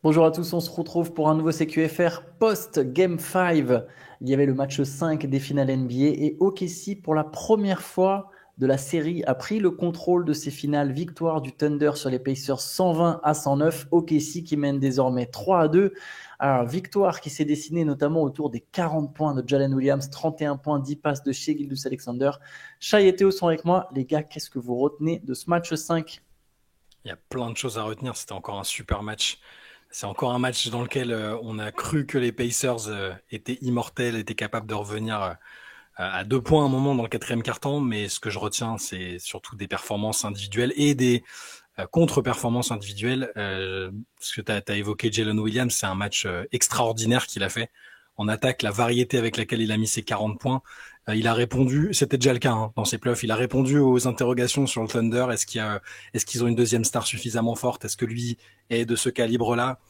Bonjour à tous, on se retrouve pour un nouveau CQFR post-Game 5. Il y avait le match 5 des finales NBA et OKC, pour la première fois de la série, a pris le contrôle de ces finales. Victoire du Thunder sur les Pacers 120-109. OKC qui mène désormais 3-2. Alors, victoire qui s'est dessinée notamment autour des 40 points de Jalen Williams, 31 points, 10 passes de Shai Gilgeous-Alexander. Shai et Théo sont avec moi. Les gars, qu'est-ce que vous retenez de ce match 5? Il y a plein de choses à retenir. C'était encore un super match. C'est encore un match dans lequel on a cru que les Pacers étaient immortels, étaient capables de revenir à 2 points à un moment dans le quatrième quart-temps. Mais ce que je retiens, c'est surtout des performances individuelles et des contre-performances individuelles. Ce que tu as évoqué, Jalen Williams, c'est un match extraordinaire qu'il a fait. En attaque, la variété avec laquelle il a mis ses 40 points. Il a répondu, c'était déjà le cas dans ses playoffs, il a répondu aux interrogations sur le Thunder. Est-ce qu'ils ont une deuxième star suffisamment forte? Est-ce que lui est de ce calibre-là?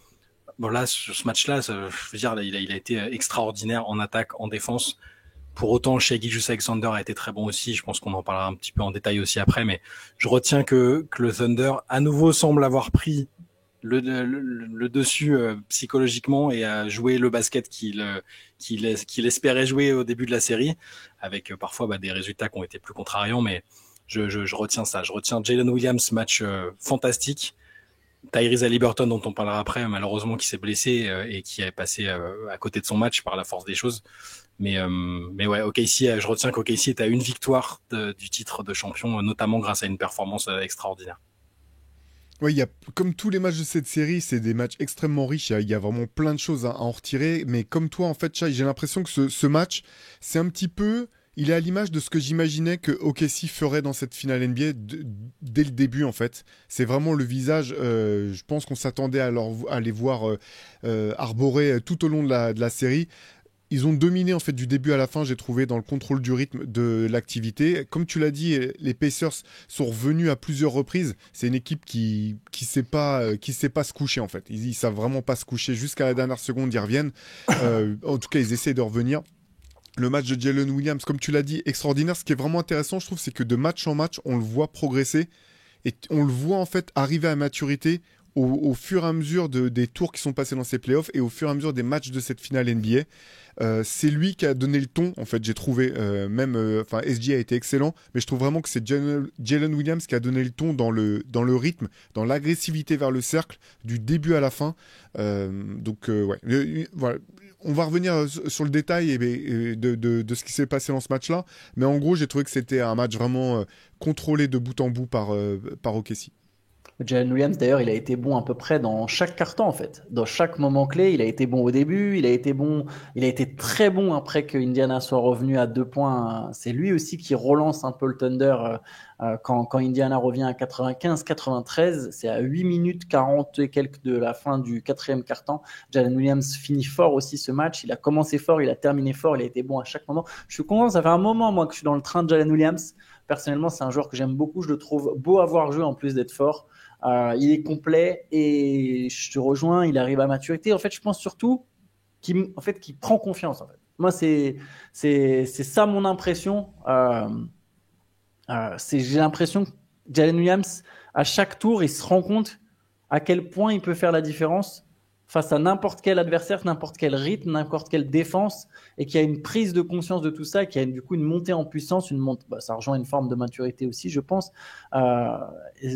Bon là, sur ce match-là, je veux dire, il a été extraordinaire en attaque, en défense. Pour autant, Shai Gilgeous-Alexander a été très bon aussi. Je pense qu'on en parlera un petit peu en détail aussi après, mais je retiens que le Thunder, à nouveau, semble avoir pris le dessus psychologiquement et à jouer le basket qu'il espérait jouer au début de la série, avec parfois des résultats qui ont été plus contrariants, mais je retiens ça. Je retiens Jalen Williams, match fantastique. Tyrese Haliburton, dont on parlera après, malheureusement, qui s'est blessé et qui est passé à côté de son match par la force des choses. Mais ouais, OKC, je retiens qu'OKC est à une victoire du titre de champion, notamment grâce à une performance extraordinaire. Oui, comme tous les matchs de cette série, c'est des matchs extrêmement riches. Il y a vraiment plein de choses à en retirer. Mais comme toi, en fait, Shai, j'ai l'impression que ce match, c'est un petit peu. Il est à l'image de ce que j'imaginais que OKC ferait dans cette finale NBA dès le début, en fait. C'est vraiment le visage. Je pense qu'on s'attendait à les voir arborer tout au long de la série. Ils ont dominé en fait du début à la fin, j'ai trouvé, dans le contrôle du rythme de l'activité. Comme tu l'as dit, les Pacers sont revenus à plusieurs reprises. C'est une équipe qui sait pas se coucher en fait. Ils savent vraiment pas se coucher jusqu'à la dernière seconde, ils reviennent. En tout cas, ils essaient de revenir. Le match de Jalen Williams, comme tu l'as dit, extraordinaire. Ce qui est vraiment intéressant, je trouve, c'est que de match en match, on le voit progresser et on le voit en fait arriver à maturité au fur et à mesure des tours qui sont passés dans ces playoffs et au fur et à mesure des matchs de cette finale NBA. C'est lui qui a donné le ton, en fait, j'ai trouvé. Enfin, SG a été excellent, mais je trouve vraiment que c'est Jalen Williams qui a donné le ton dans le rythme, dans l'agressivité vers le cercle, du début à la fin. Ouais. Voilà. On va revenir sur le détail de ce qui s'est passé dans ce match-là, mais en gros, j'ai trouvé que c'était un match vraiment contrôlé de bout en bout par OKC. Jalen Williams, d'ailleurs, il a été bon à peu près dans chaque carton, en fait. Dans chaque moment clé, il a été bon au début, il a été très bon après que Indiana soit revenu à 2 points. C'est lui aussi qui relance un peu le Thunder quand Indiana revient à 95-93. C'est à 8 minutes 40 et quelques de la fin du quatrième carton. Jalen Williams finit fort aussi ce match. Il a commencé fort, il a terminé fort, il a été bon à chaque moment. Je suis content, ça fait un moment, moi, que je suis dans le train de Jalen Williams. Personnellement, c'est un joueur que j'aime beaucoup. Je le trouve beau à voir jouer en plus d'être fort. Il est complet et je te rejoins, il arrive à maturité. En fait, je pense surtout qu'il prend confiance. En fait. Moi, c'est ça mon impression. J'ai l'impression que Jalen Williams, à chaque tour, il se rend compte à quel point il peut faire la différence face à n'importe quel adversaire, n'importe quel rythme, n'importe quelle défense, et qu'il y a une prise de conscience de tout ça, qu'il y a du coup une montée en puissance, ça rejoint une forme de maturité aussi, je pense, euh,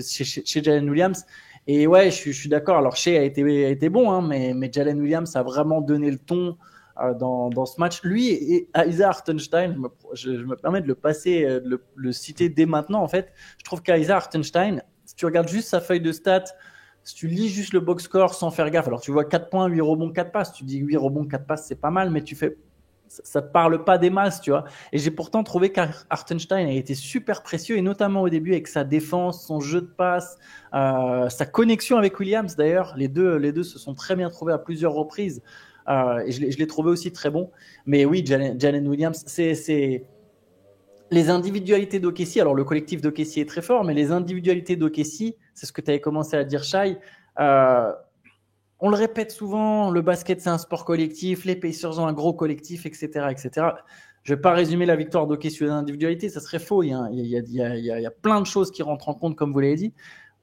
chez Jalen Williams. Et ouais, je suis d'accord. Alors, Shea a été bon, hein, mais Jalen Williams a vraiment donné le ton dans ce match. Lui et Isaiah Hartenstein, je me permets de le passer, de le citer dès maintenant. En fait, je trouve qu'Isaiah Hartenstein, si tu regardes juste sa feuille de stats, si tu lis juste le box score sans faire gaffe, alors tu vois 4 points, 8 rebonds, 4 passes, tu dis 8 rebonds, 4 passes, c'est pas mal, mais ça te parle pas des masses, tu vois. Et j'ai pourtant trouvé qu'Hartenstein a été super précieux, et notamment au début avec sa défense, son jeu de passe, sa connexion avec Williams d'ailleurs. Les deux se sont très bien trouvés à plusieurs reprises. Et je l'ai trouvé aussi très bon. Mais oui, Jalen Williams, c'est les individualités d'OKC. Alors le collectif d'OKC est très fort, mais les individualités d'OKC, c'est ce que tu avais commencé à dire, Shai. Euh, on le répète souvent, le basket c'est un sport collectif, les Pacers ont un gros collectif, etc., etc. Je ne vais pas résumer la victoire d'OKC sur l'individualité, ça serait faux. Il y a plein de choses qui rentrent en compte, comme vous l'avez dit.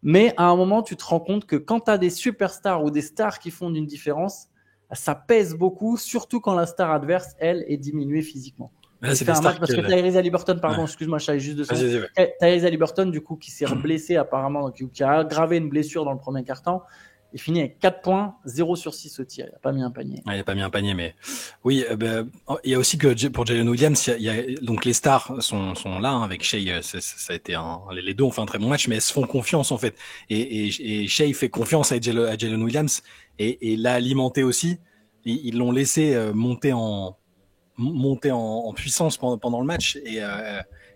Mais à un moment, tu te rends compte que quand tu as des superstars ou des stars qui font une différence, ça pèse beaucoup, surtout quand la star adverse, elle, est diminuée physiquement. Là, c'est fait des un match stars parce que Tyrese Haliburton, pardon, excuse-moi, je savais juste de ça. Tyrese Haliburton, du coup, qui s'est blessé apparemment, qui a aggravé une blessure dans le premier quart-temps, il finit avec 4 points, 0 sur 6 au tir. Il n'a pas mis un panier. Il n'a pas mis un panier, mais oui, il y a aussi que pour Jalen Williams, donc les stars sont là hein, avec Shai. Ça a été les deux ont fait un très bon match, mais elles se font confiance en fait. Et Shai fait confiance à Jalen Williams et l'a alimenté aussi. Ils l'ont laissé monter en puissance pendant le match et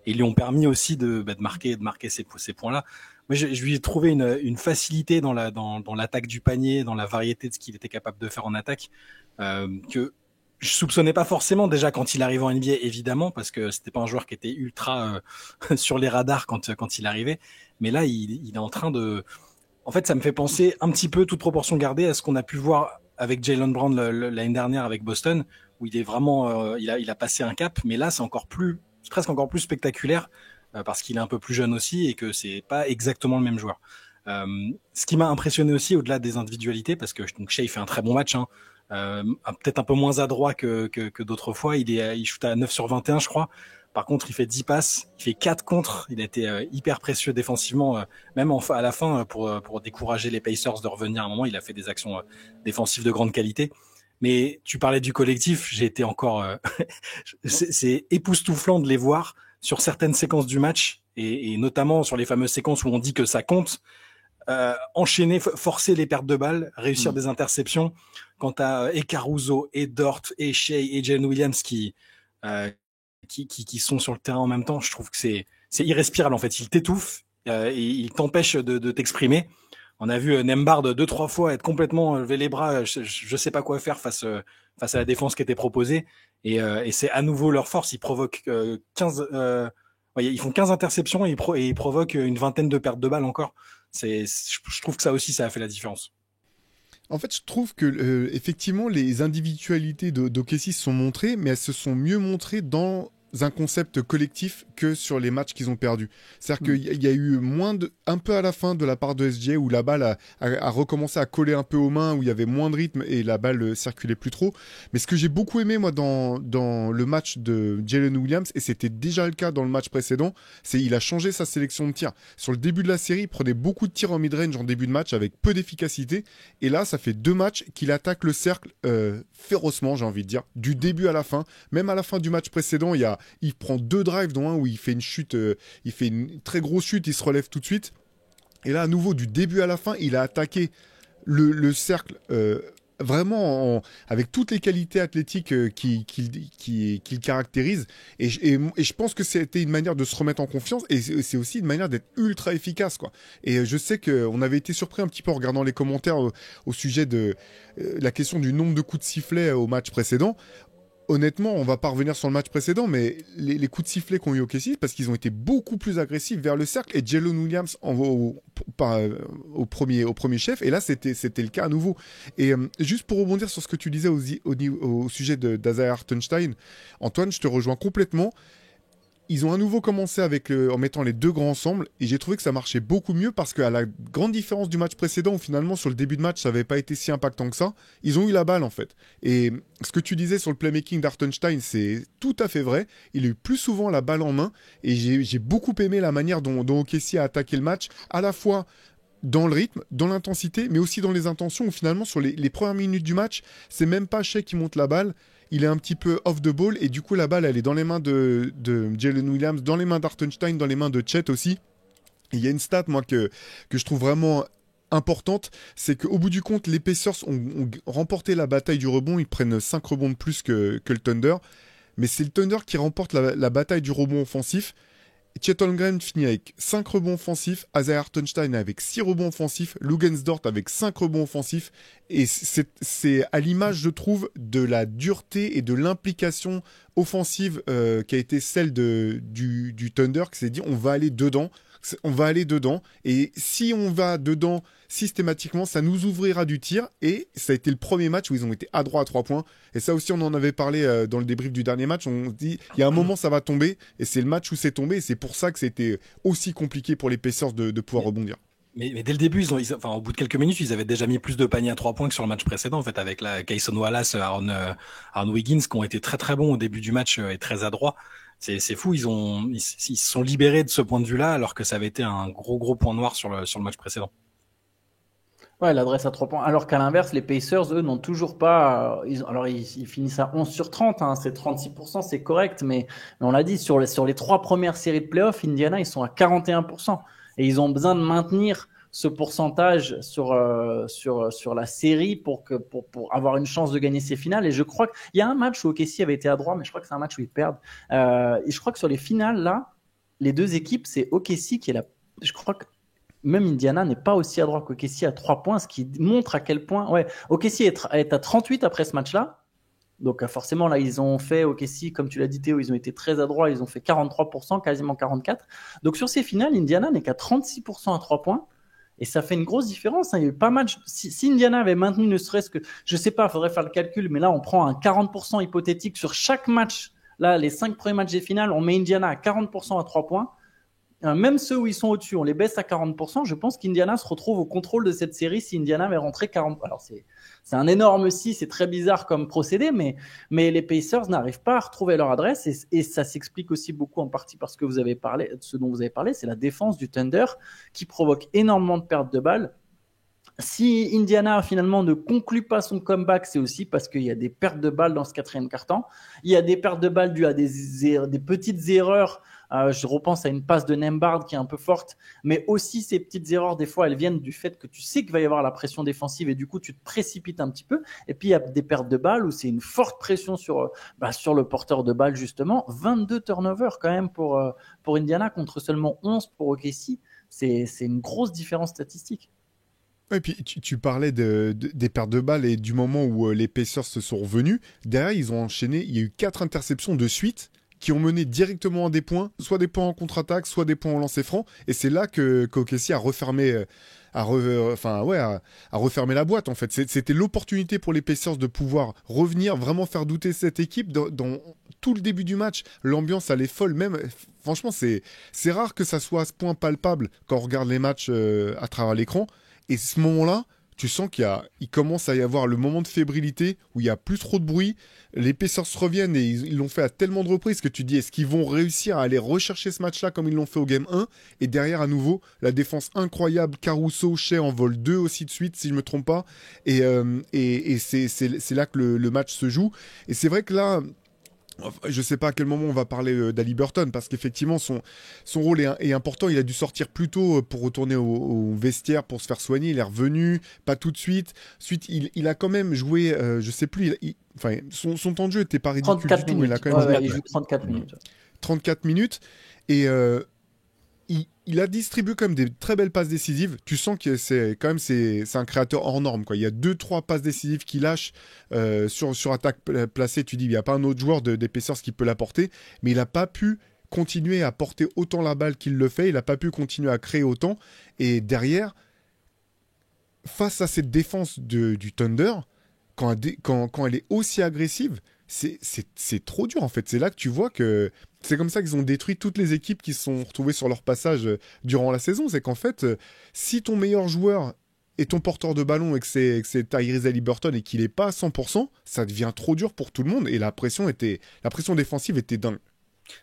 ils lui ont permis aussi de marquer ces points-là. Moi, je lui ai trouvé une facilité dans l'attaque du panier, dans la variété de ce qu'il était capable de faire en attaque, que je soupçonnais pas forcément déjà quand il arrivait en NBA, évidemment, parce que c'était pas un joueur qui était ultra sur les radars quand il arrivait. Mais là, il est en train de... En fait, ça me fait penser un petit peu, toute proportion gardée, à ce qu'on a pu voir avec Jaylen Brown l'année dernière avec Boston, où il est vraiment... il a passé un cap, mais là, c'est presque encore plus spectaculaire, parce qu'il est un peu plus jeune aussi et que c'est pas exactement le même joueur. Ce qui m'a impressionné aussi au-delà des individualités, parce que donc Shai fait un très bon match, hein, peut-être un peu moins adroit que d'autres fois. Il shoot à 9 sur 21, je crois. Par contre, il fait 10 passes, il fait 4 contres. Il a été hyper précieux défensivement, même à la fin pour décourager les Pacers de revenir à un moment. Il a fait des actions défensives de grande qualité. Mais tu parlais du collectif, j'ai été encore... c'est époustouflant de les voir sur certaines séquences du match, et notamment sur les fameuses séquences où on dit que ça compte, enchaîner, forcer les pertes de balles, réussir des interceptions. Quand t'as et Caruso, et Dort, et Shai, et Jalen Williams qui sont sur le terrain en même temps, je trouve que c'est irrespirable en fait. Il t'étouffe et il t'empêche de t'exprimer. On a vu Nembhard 2-3 fois être complètement lever les bras, je sais pas quoi faire face à la défense qui était proposée. Et c'est à nouveau leur force. Ils provoquent 15, ils font 15 interceptions et ils provoquent une vingtaine de pertes de balles encore. Je trouve que ça aussi, ça a fait la différence. En fait, je trouve que effectivement, les individualités d'OKC sont montrées, mais elles se sont mieux montrées dans un concept collectif que sur les matchs qu'ils ont perdus. C'est-à-dire qu'il y a eu un peu à la fin de la part de SGA où la balle a recommencé à coller un peu aux mains, où il y avait moins de rythme et la balle circulait plus trop. Mais ce que j'ai beaucoup aimé, moi, dans le match de Jalen Williams, et c'était déjà le cas dans le match précédent, c'est qu'il a changé sa sélection de tirs. Sur le début de la série, il prenait beaucoup de tirs en mid-range en début de match avec peu d'efficacité. Et là, ça fait 2 matchs qu'il attaque le cercle férocement, j'ai envie de dire, du début à la fin. Même à la fin du match précédent, il prend 2 drives, dont un où il fait une chute, il fait une très grosse chute, il se relève tout de suite. Et là, à nouveau, du début à la fin, il a attaqué le cercle vraiment avec toutes les qualités athlétiques qu'il caractérise. Et je pense que c'était une manière de se remettre en confiance et c'est aussi une manière d'être ultra efficace, quoi. Et je sais qu'on avait été surpris un petit peu en regardant les commentaires au sujet de la question du nombre de coups de sifflet au match précédent. Honnêtement, on va pas revenir sur le match précédent, mais les coups de sifflet qu'ont eu OKC, parce qu'ils ont été beaucoup plus agressifs vers le cercle, et Jalen Williams au premier chef, et là c'était le cas à nouveau. Et juste pour rebondir sur ce que tu disais au sujet d'Isaiah Hartenstein, Antoine, je te rejoins complètement. Ils ont à nouveau commencé en mettant les deux grands ensemble, et j'ai trouvé que ça marchait beaucoup mieux parce qu'à la grande différence du match précédent, où finalement sur le début de match ça n'avait pas été si impactant que ça, ils ont eu la balle en fait. Et ce que tu disais sur le playmaking d'Hartenstein, c'est tout à fait vrai. Il a eu plus souvent la balle en main, et j'ai beaucoup aimé la manière dont OKC a attaqué le match, à la fois dans le rythme, dans l'intensité, mais aussi dans les intentions, où finalement sur les premières minutes du match, c'est même pas Shai qui monte la balle. Il est un petit peu off the ball et du coup la balle elle est dans les mains de Jalen Williams, dans les mains d'Hartenstein, dans les mains de Chet aussi. Et il y a une stat moi que je trouve vraiment importante, c'est qu'au bout du compte les Pacers ont remporté la bataille du rebond, ils prennent 5 rebonds de plus que le Thunder, mais c'est le Thunder qui remporte la bataille du rebond offensif. Chet Holmgren finit avec 5 rebonds offensifs, Isaiah Hartenstein avec 6 rebonds offensifs, Luguentz-Dort avec 5 rebonds offensifs, et c'est à l'image, je trouve, de la dureté et de l'implication offensive qui a été celle du Thunder, qui s'est dit on va aller dedans, et si on va dedans systématiquement, ça nous ouvrira du tir, et ça a été le premier match où ils ont été adroits à 3 points, et ça aussi on en avait parlé dans le débrief du dernier match, on se dit, il y a un moment ça va tomber, et c'est le match où c'est tombé, et c'est pour ça que c'était aussi compliqué pour les Pacers de pouvoir rebondir. Mais dès le début, enfin, au bout de quelques minutes, ils avaient déjà mis plus de paniers à 3 points que sur le match précédent, en fait, avec Kayson Wallace, Aaron Wiggins, qui ont été très très bons au début du match et très adroits. C'est fou, ils se sont libérés de ce point de vue-là, alors que ça avait été un gros point noir sur le match précédent. Ouais, l'adresse à 3 points. Alors qu'à l'inverse, les Pacers, eux, n'ont toujours pas. Ils finissent à 11 sur 30, hein, c'est 36%, c'est correct, mais on l'a dit, sur les 3 premières séries de playoffs, Indiana, ils sont à 41%. Et ils ont besoin de maintenir ce pourcentage sur la série pour avoir une chance de gagner ces finales. Et je crois qu'il y a un match où OKC avait été adroit, mais je crois que c'est un match où ils perdent. Et je crois que sur les finales, là, les deux équipes, c'est OKC qui est je crois que même Indiana n'est pas aussi adroit qu'OKC à 3 points, ce qui montre à quel point. Ouais, OKC est à 38 après ce match-là. Donc forcément, là, ils ont fait OKC, comme tu l'as dit Théo, ils ont été très adroits, ils ont fait 43%, quasiment 44%. Donc sur ces finales, Indiana n'est qu'à 36% à 3 points. Et ça fait une grosse différence. Hein. Il y a eu pas mal. Si Indiana avait maintenu ne serait-ce que, je sais pas, il faudrait faire le calcul, mais là, on prend un 40% hypothétique sur chaque match. Là, les 5 premiers matchs des finales, on met Indiana à 40% à 3 points. Même ceux où ils sont au-dessus, on les baisse à 40%. Je pense qu'Indiana se retrouve au contrôle de cette série si Indiana avait rentré 40%. Alors, c'est un énorme si, c'est très bizarre comme procédé, mais les Pacers n'arrivent pas à retrouver leur adresse et ça s'explique aussi beaucoup en partie parce que vous avez parlé, ce dont vous avez parlé, c'est la défense du Thunder qui provoque énormément de pertes de balles. Si Indiana finalement ne conclut pas son comeback, c'est aussi parce qu'il y a des pertes de balles dans ce quatrième quart-temps. Il y a des pertes de balles dues à des petites erreurs. Je repense à une passe de Nembhard qui est un peu forte, mais aussi ces petites erreurs, des fois, elles viennent du fait que tu sais qu'il va y avoir la pression défensive et du coup, tu te précipites un petit peu. Et puis, il y a des pertes de balles où c'est une forte pression sur le porteur de balle, justement. 22 turnovers quand même pour Indiana contre seulement 11 pour OKC. C'est une grosse différence statistique. Et puis tu parlais des pertes de balles et du moment où les Pacers se sont revenus. Derrière, ils ont enchaîné. Il y a eu 4 interceptions de suite qui ont mené directement à des points, soit des points en contre-attaque, soit des points en lancer franc. Et c'est là que OKC a refermé, a refermé la boîte en fait. C'était l'opportunité pour les Pacers de pouvoir revenir, vraiment faire douter cette équipe dans tout le début du match. L'ambiance elle est folle, même. Franchement, c'est rare que ça soit à ce point palpable quand on regarde les matchs à travers l'écran. Et ce moment-là, tu sens qu'il commence à y avoir le moment de fébrilité où il n'y a plus trop de bruit. Les Pacers reviennent et ils l'ont fait à tellement de reprises que tu dis est-ce qu'ils vont réussir à aller rechercher ce match-là comme ils l'ont fait au Game 1 ? Et derrière, à nouveau, la défense incroyable. Caruso, Shea en vol 2 aussi de suite, si je ne me trompe pas. Et c'est là que le match se joue. Et c'est vrai que là... Je sais pas à quel moment on va parler d'Haliburton parce qu'effectivement son rôle est important. Il a dû sortir plus tôt pour retourner au vestiaire pour se faire soigner. Il est revenu, pas tout de suite. Ensuite, il a quand même joué, je sais plus, son temps de jeu était pas ridicule du tout. Minutes. Il a quand même joué, il joue 34 minutes. 34 minutes et il a distribué quand même des très belles passes décisives. Tu sens que c'est un créateur hors norme, quoi. Il y a 2-3 passes décisives qu'il lâche sur attaque placée. Tu dis, il n'y a pas un autre joueur des Pacers qui peut l'apporter, mais il n'a pas pu continuer à porter autant la balle qu'il le fait. Il n'a pas pu continuer à créer autant. Et derrière, face à cette défense du Thunder, quand elle est aussi agressive, c'est trop dur en fait. C'est là que tu vois que c'est comme ça qu'ils ont détruit toutes les équipes qui se sont retrouvées sur leur passage durant la saison. C'est qu'en fait, si ton meilleur joueur est ton porteur de ballon et que c'est Tyrese Haliburton et qu'il n'est pas à 100%, ça devient trop dur pour tout le monde et la pression défensive était dingue.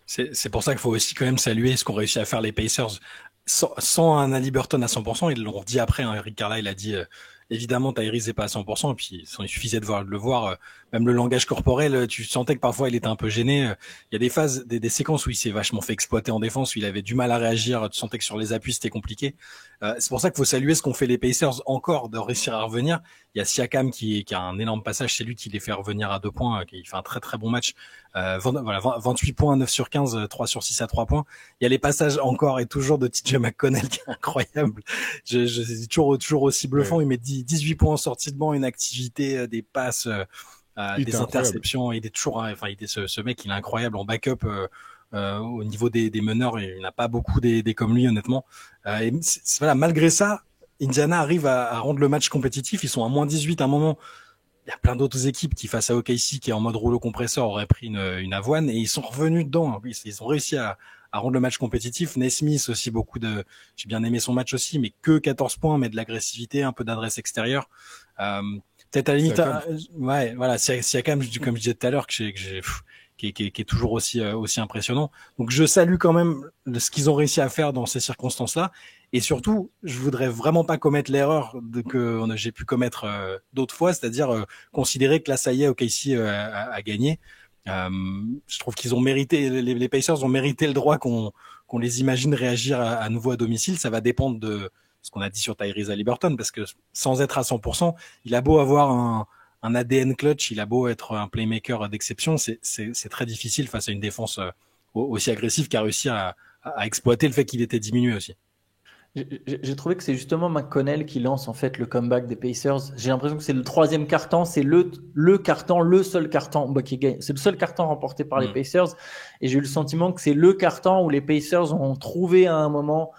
C'est pour ça qu'il faut aussi quand même saluer ce qu'ont réussi à faire les Pacers sans un Haliburton à 100%. Ils l'ont dit après, hein, Rick Carlisle a dit évidemment Tyrese n'est pas à 100%, et puis il suffisait de le voir, même le langage corporel, tu sentais que parfois il était un peu gêné. Il y a des phases, des séquences où il s'est vachement fait exploiter en défense, où il avait du mal à réagir, tu sentais que sur les appuis c'était compliqué. C'est pour ça qu'il faut saluer ce qu'ont fait les Pacers encore, de réussir à revenir. Il y a Siakam qui a un énorme passage, c'est lui qui les fait revenir à 2 points, qui fait un très très bon match. 28 points, 9 sur 15, 3 sur 6 à 3 points. Il y a les passages encore et toujours de TJ McConnell qui est incroyable. C'est toujours aussi bluffant. Ouais. Il met 18 points en sortie de banc, une activité, des passes, des interceptions. Il est toujours, ce mec, il est incroyable en backup. Au niveau des meneurs, il n'y en a pas beaucoup des comme lui, honnêtement. Et voilà, malgré ça, Indiana arrive à rendre le match compétitif. Ils sont à moins 18 à un moment. Il y a plein d'autres équipes qui, face à OKC, qui est en mode rouleau compresseur, auraient pris une avoine et ils sont revenus dedans. Ils ont réussi à rendre le match compétitif. Nesmith aussi, j'ai bien aimé son match aussi, mais que 14 points, mais de l'agressivité, un peu d'adresse extérieure. Peut-être à la limite, ouais, voilà, Siakam, comme je disais tout à l'heure, qui est toujours aussi impressionnant. Donc je salue quand même ce qu'ils ont réussi à faire dans ces circonstances-là. Et surtout, je voudrais vraiment pas commettre l'erreur que j'ai pu commettre d'autres fois, c'est-à-dire considérer que là, ça y est, OKC a gagné. Je trouve qu'ils ont mérité, les Pacers ont mérité le droit qu'on les imagine réagir à nouveau à domicile. Ça va dépendre de ce qu'on a dit sur Tyrese Haliburton, parce que sans être à 100%, il a beau avoir un ADN clutch, il a beau être un playmaker d'exception, c'est très difficile face à une défense aussi agressive qui a réussi à exploiter le fait qu'il était diminué aussi. J'ai trouvé que c'est justement McConnell qui lance en fait le comeback des Pacers. J'ai l'impression que c'est le troisième carton, c'est le carton, le seul carton qui gagne. C'est le seul carton remporté par les Pacers. Et j'ai eu le sentiment que c'est le carton où les Pacers ont trouvé à un moment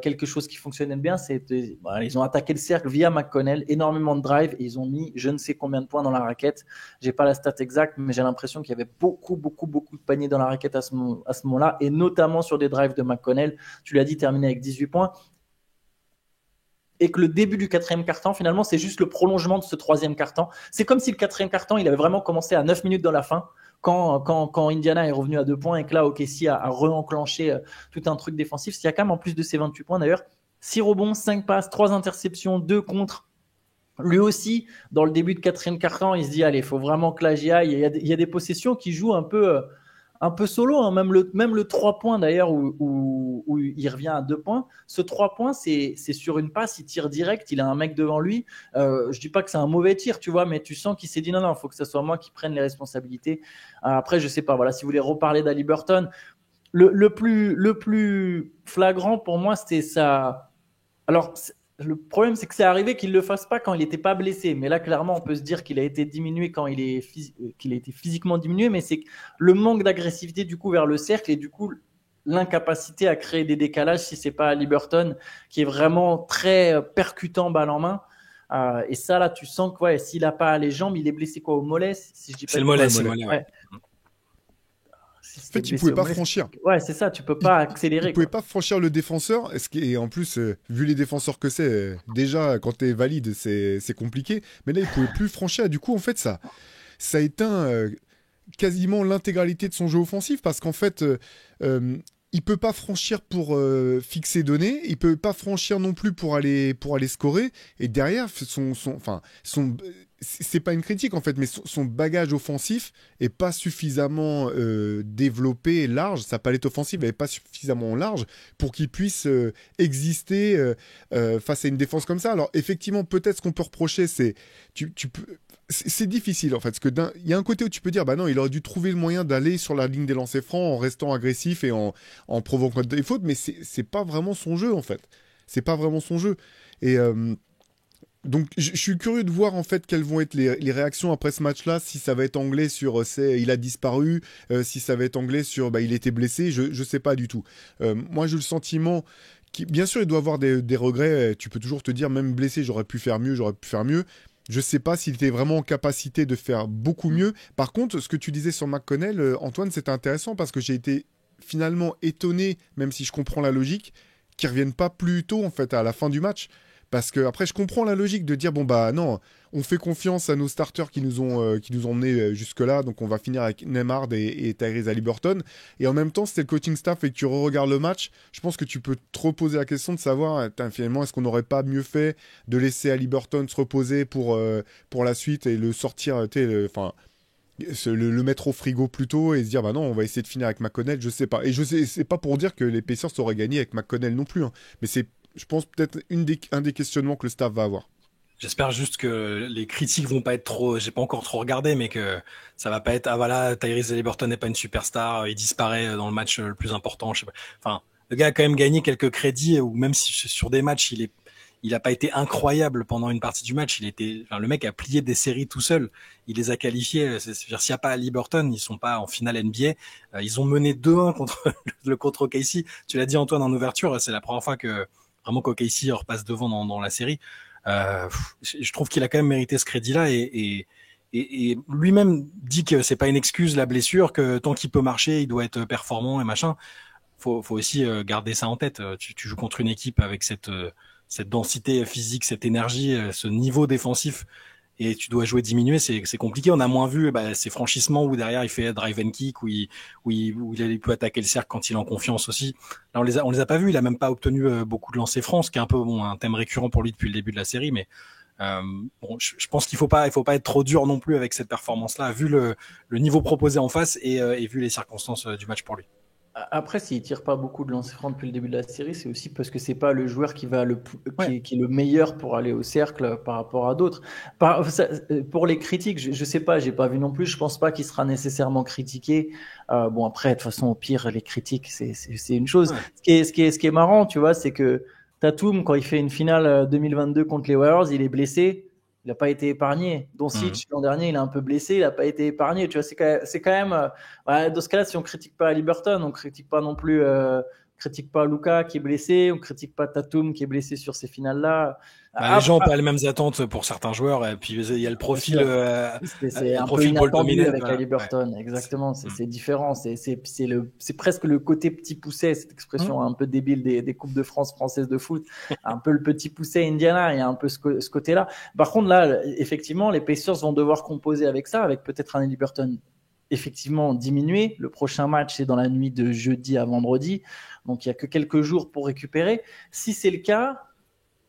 quelque chose qui fonctionnait bien. Ils ont attaqué le cercle via McConnell, énormément de drive et ils ont mis je ne sais combien de points dans la raquette. J'ai pas la stat exacte, mais j'ai l'impression qu'il y avait beaucoup de paniers dans la raquette à ce moment-là, et notamment sur des drives de McConnell. Tu l'as dit, terminé avec 18 points. Et que le début du quatrième quart-temps, finalement, c'est juste le prolongement de ce troisième quart-temps. C'est comme si le quatrième quart-temps, il avait vraiment commencé à 9 minutes dans la fin, quand Indiana est revenu à 2 points et que là, OKC a re-enclenché tout un truc défensif. Siakam, en plus de ses 28 points d'ailleurs, 6 rebonds, 5 passes, 3 interceptions, 2 contres. Lui aussi, dans le début de quatrième quart-temps, il se dit, allez, il faut vraiment que là j'y aille. Il y a des possessions qui jouent un peu solo, hein. Même le 3 points d'ailleurs où il revient à 2 points. Ce 3 points, c'est sur une passe, il tire direct, il a un mec devant lui. Je dis pas que c'est un mauvais tir, tu vois, mais tu sens qu'il s'est dit non, il faut que ce soit moi qui prenne les responsabilités. Après, je sais pas, voilà, si vous voulez reparler d'Haliburton, le plus flagrant pour moi, c'était ça. Alors, le problème, c'est que c'est arrivé qu'il ne le fasse pas quand il n'était pas blessé. Mais là, clairement, on peut se dire qu'il a été diminué quand qu'il a été physiquement diminué. Mais c'est le manque d'agressivité du coup vers le cercle et du coup l'incapacité à créer des décalages si c'est pas Haliburton qui est vraiment très percutant balle en main. Et ça, là, tu sens que s'il n'a pas les jambes, il est blessé au mollet. Si je dis pas c'est le mollet, c'est le mollet. Ouais. En fait, il pouvait pas franchir. Ouais, c'est ça, tu peux pas accélérer. Il pouvait pas franchir le défenseur. Et en plus, vu les défenseurs que c'est, déjà, quand t'es valide, c'est compliqué. Mais là, il pouvait plus franchir. Du coup, en fait, ça éteint quasiment l'intégralité de son jeu offensif parce qu'en fait, il peut pas franchir pour fixer donner. Il peut pas franchir non plus pour aller scorer. Et derrière, c'est pas une critique en fait, mais son bagage offensif est pas suffisamment développé et large. Sa palette offensive est pas suffisamment large pour qu'il puisse exister face à une défense comme ça. Alors effectivement, peut-être ce qu'on peut reprocher, c'est c'est difficile en fait, parce que il y a un côté où tu peux dire bah non, il aurait dû trouver le moyen d'aller sur la ligne des lancers francs en restant agressif et en provoquant des fautes, mais c'est pas vraiment son jeu en fait. C'est pas vraiment son jeu. Et donc, je suis curieux de voir en fait quelles vont être les réactions après ce match-là, si ça va être anglais sur il a disparu, si ça va être anglais sur il était blessé, je sais pas du tout. Moi, j'ai le sentiment bien sûr, il doit avoir des regrets. Tu peux toujours te dire, même blessé, j'aurais pu faire mieux. Je sais pas s'il était vraiment en capacité de faire beaucoup mieux. Par contre, ce que tu disais sur McConnell, Antoine, c'était intéressant parce que j'ai été finalement étonné, même si je comprends la logique, qu'il revienne pas plus tôt en fait à la fin du match. Parce que après, je comprends la logique de dire bon bah non, on fait confiance à nos starters qui nous ont emmenés jusque-là, donc on va finir avec Nembhard et Tyrese Haliburton. Et en même temps, si t'es le coaching staff et que tu re-regardes le match, je pense que tu peux te reposer la question de savoir finalement est-ce qu'on n'aurait pas mieux fait de laisser Haliburton se reposer pour la suite et le sortir, le mettre au frigo plus tôt et se dire bah non, on va essayer de finir avec McConnell. Je sais pas. Et c'est pas pour dire que les Pacers auraient gagné avec McConnell non plus, hein. Mais c'est, je pense, peut-être un des questionnements que le staff va avoir. J'espère juste que les critiques vont pas être trop, j'ai pas encore trop regardé, mais que ça va pas être, ah voilà, Tyrese Haliburton n'est pas une superstar, il disparaît dans le match le plus important, je sais pas. Enfin, le gars a quand même gagné quelques crédits, ou même si sur des matchs, il a pas été incroyable pendant une partie du match, le mec a plié des séries tout seul, il les a qualifiés, c'est-à-dire s'il y a pas Haliburton, ils sont pas en finale NBA, ils ont mené 2-1 contre OKC, tu l'as dit Antoine en ouverture, c'est la première fois que vraiment qu'OKC repasse devant dans la série. Je trouve qu'il a quand même mérité ce crédit-là et lui-même dit que c'est pas une excuse la blessure, que tant qu'il peut marcher, il doit être performant et machin. faut aussi garder ça en tête. Tu joues contre une équipe avec cette densité physique, cette énergie, ce niveau défensif, et tu dois jouer diminué, c'est compliqué. On a moins vu ces franchissements où derrière il fait drive and kick, où il peut attaquer le cercle quand il est en confiance aussi. Là, on les a pas vus. Il a même pas obtenu beaucoup de lancers francs, ce qui est un peu un thème récurrent pour lui depuis le début de la série. Mais je pense qu'il faut pas être trop dur non plus avec cette performance-là, vu le niveau proposé en face et vu les circonstances du match pour lui. Après, s'il tire pas beaucoup de lancers francs depuis le début de la série, c'est aussi parce que c'est pas le joueur qui va qui est le meilleur pour aller au cercle par rapport à d'autres. Pour les critiques, je sais pas, j'ai pas vu non plus. Je pense pas qu'il sera nécessairement critiqué. Bon, après, de toute façon, au pire, les critiques, c'est une chose. Ouais. Ce qui est marrant, tu vois, c'est que Tatum, quand il fait une finale 2022 contre les Warriors, il est blessé. Il n'a pas été épargné. Doncic, l'an dernier, il est un peu blessé, il n'a pas été épargné. Tu vois, c'est quand même. Dans ce cas-là, si on critique pas Haliburton, on critique pas non plus, critique pas Luka qui est blessé, on critique pas Tatum qui est blessé sur ces finales-là. Les gens n'ont pas les mêmes attentes pour certains joueurs, et puis il y a le profil. C'est un peu profil inattendu avec voilà. Haliburton, exactement. C'est différent. C'est presque le côté petit pousset, cette expression un peu débile des coupes de France françaises de foot, un peu le petit pousset Indiana. Il y a un peu ce côté-là. Par contre, là, effectivement, les Pacers vont devoir composer avec ça, avec peut-être un Haliburton effectivement diminué. Le prochain match, c'est dans la nuit de jeudi à vendredi, donc il y a que quelques jours pour récupérer. Si c'est le cas,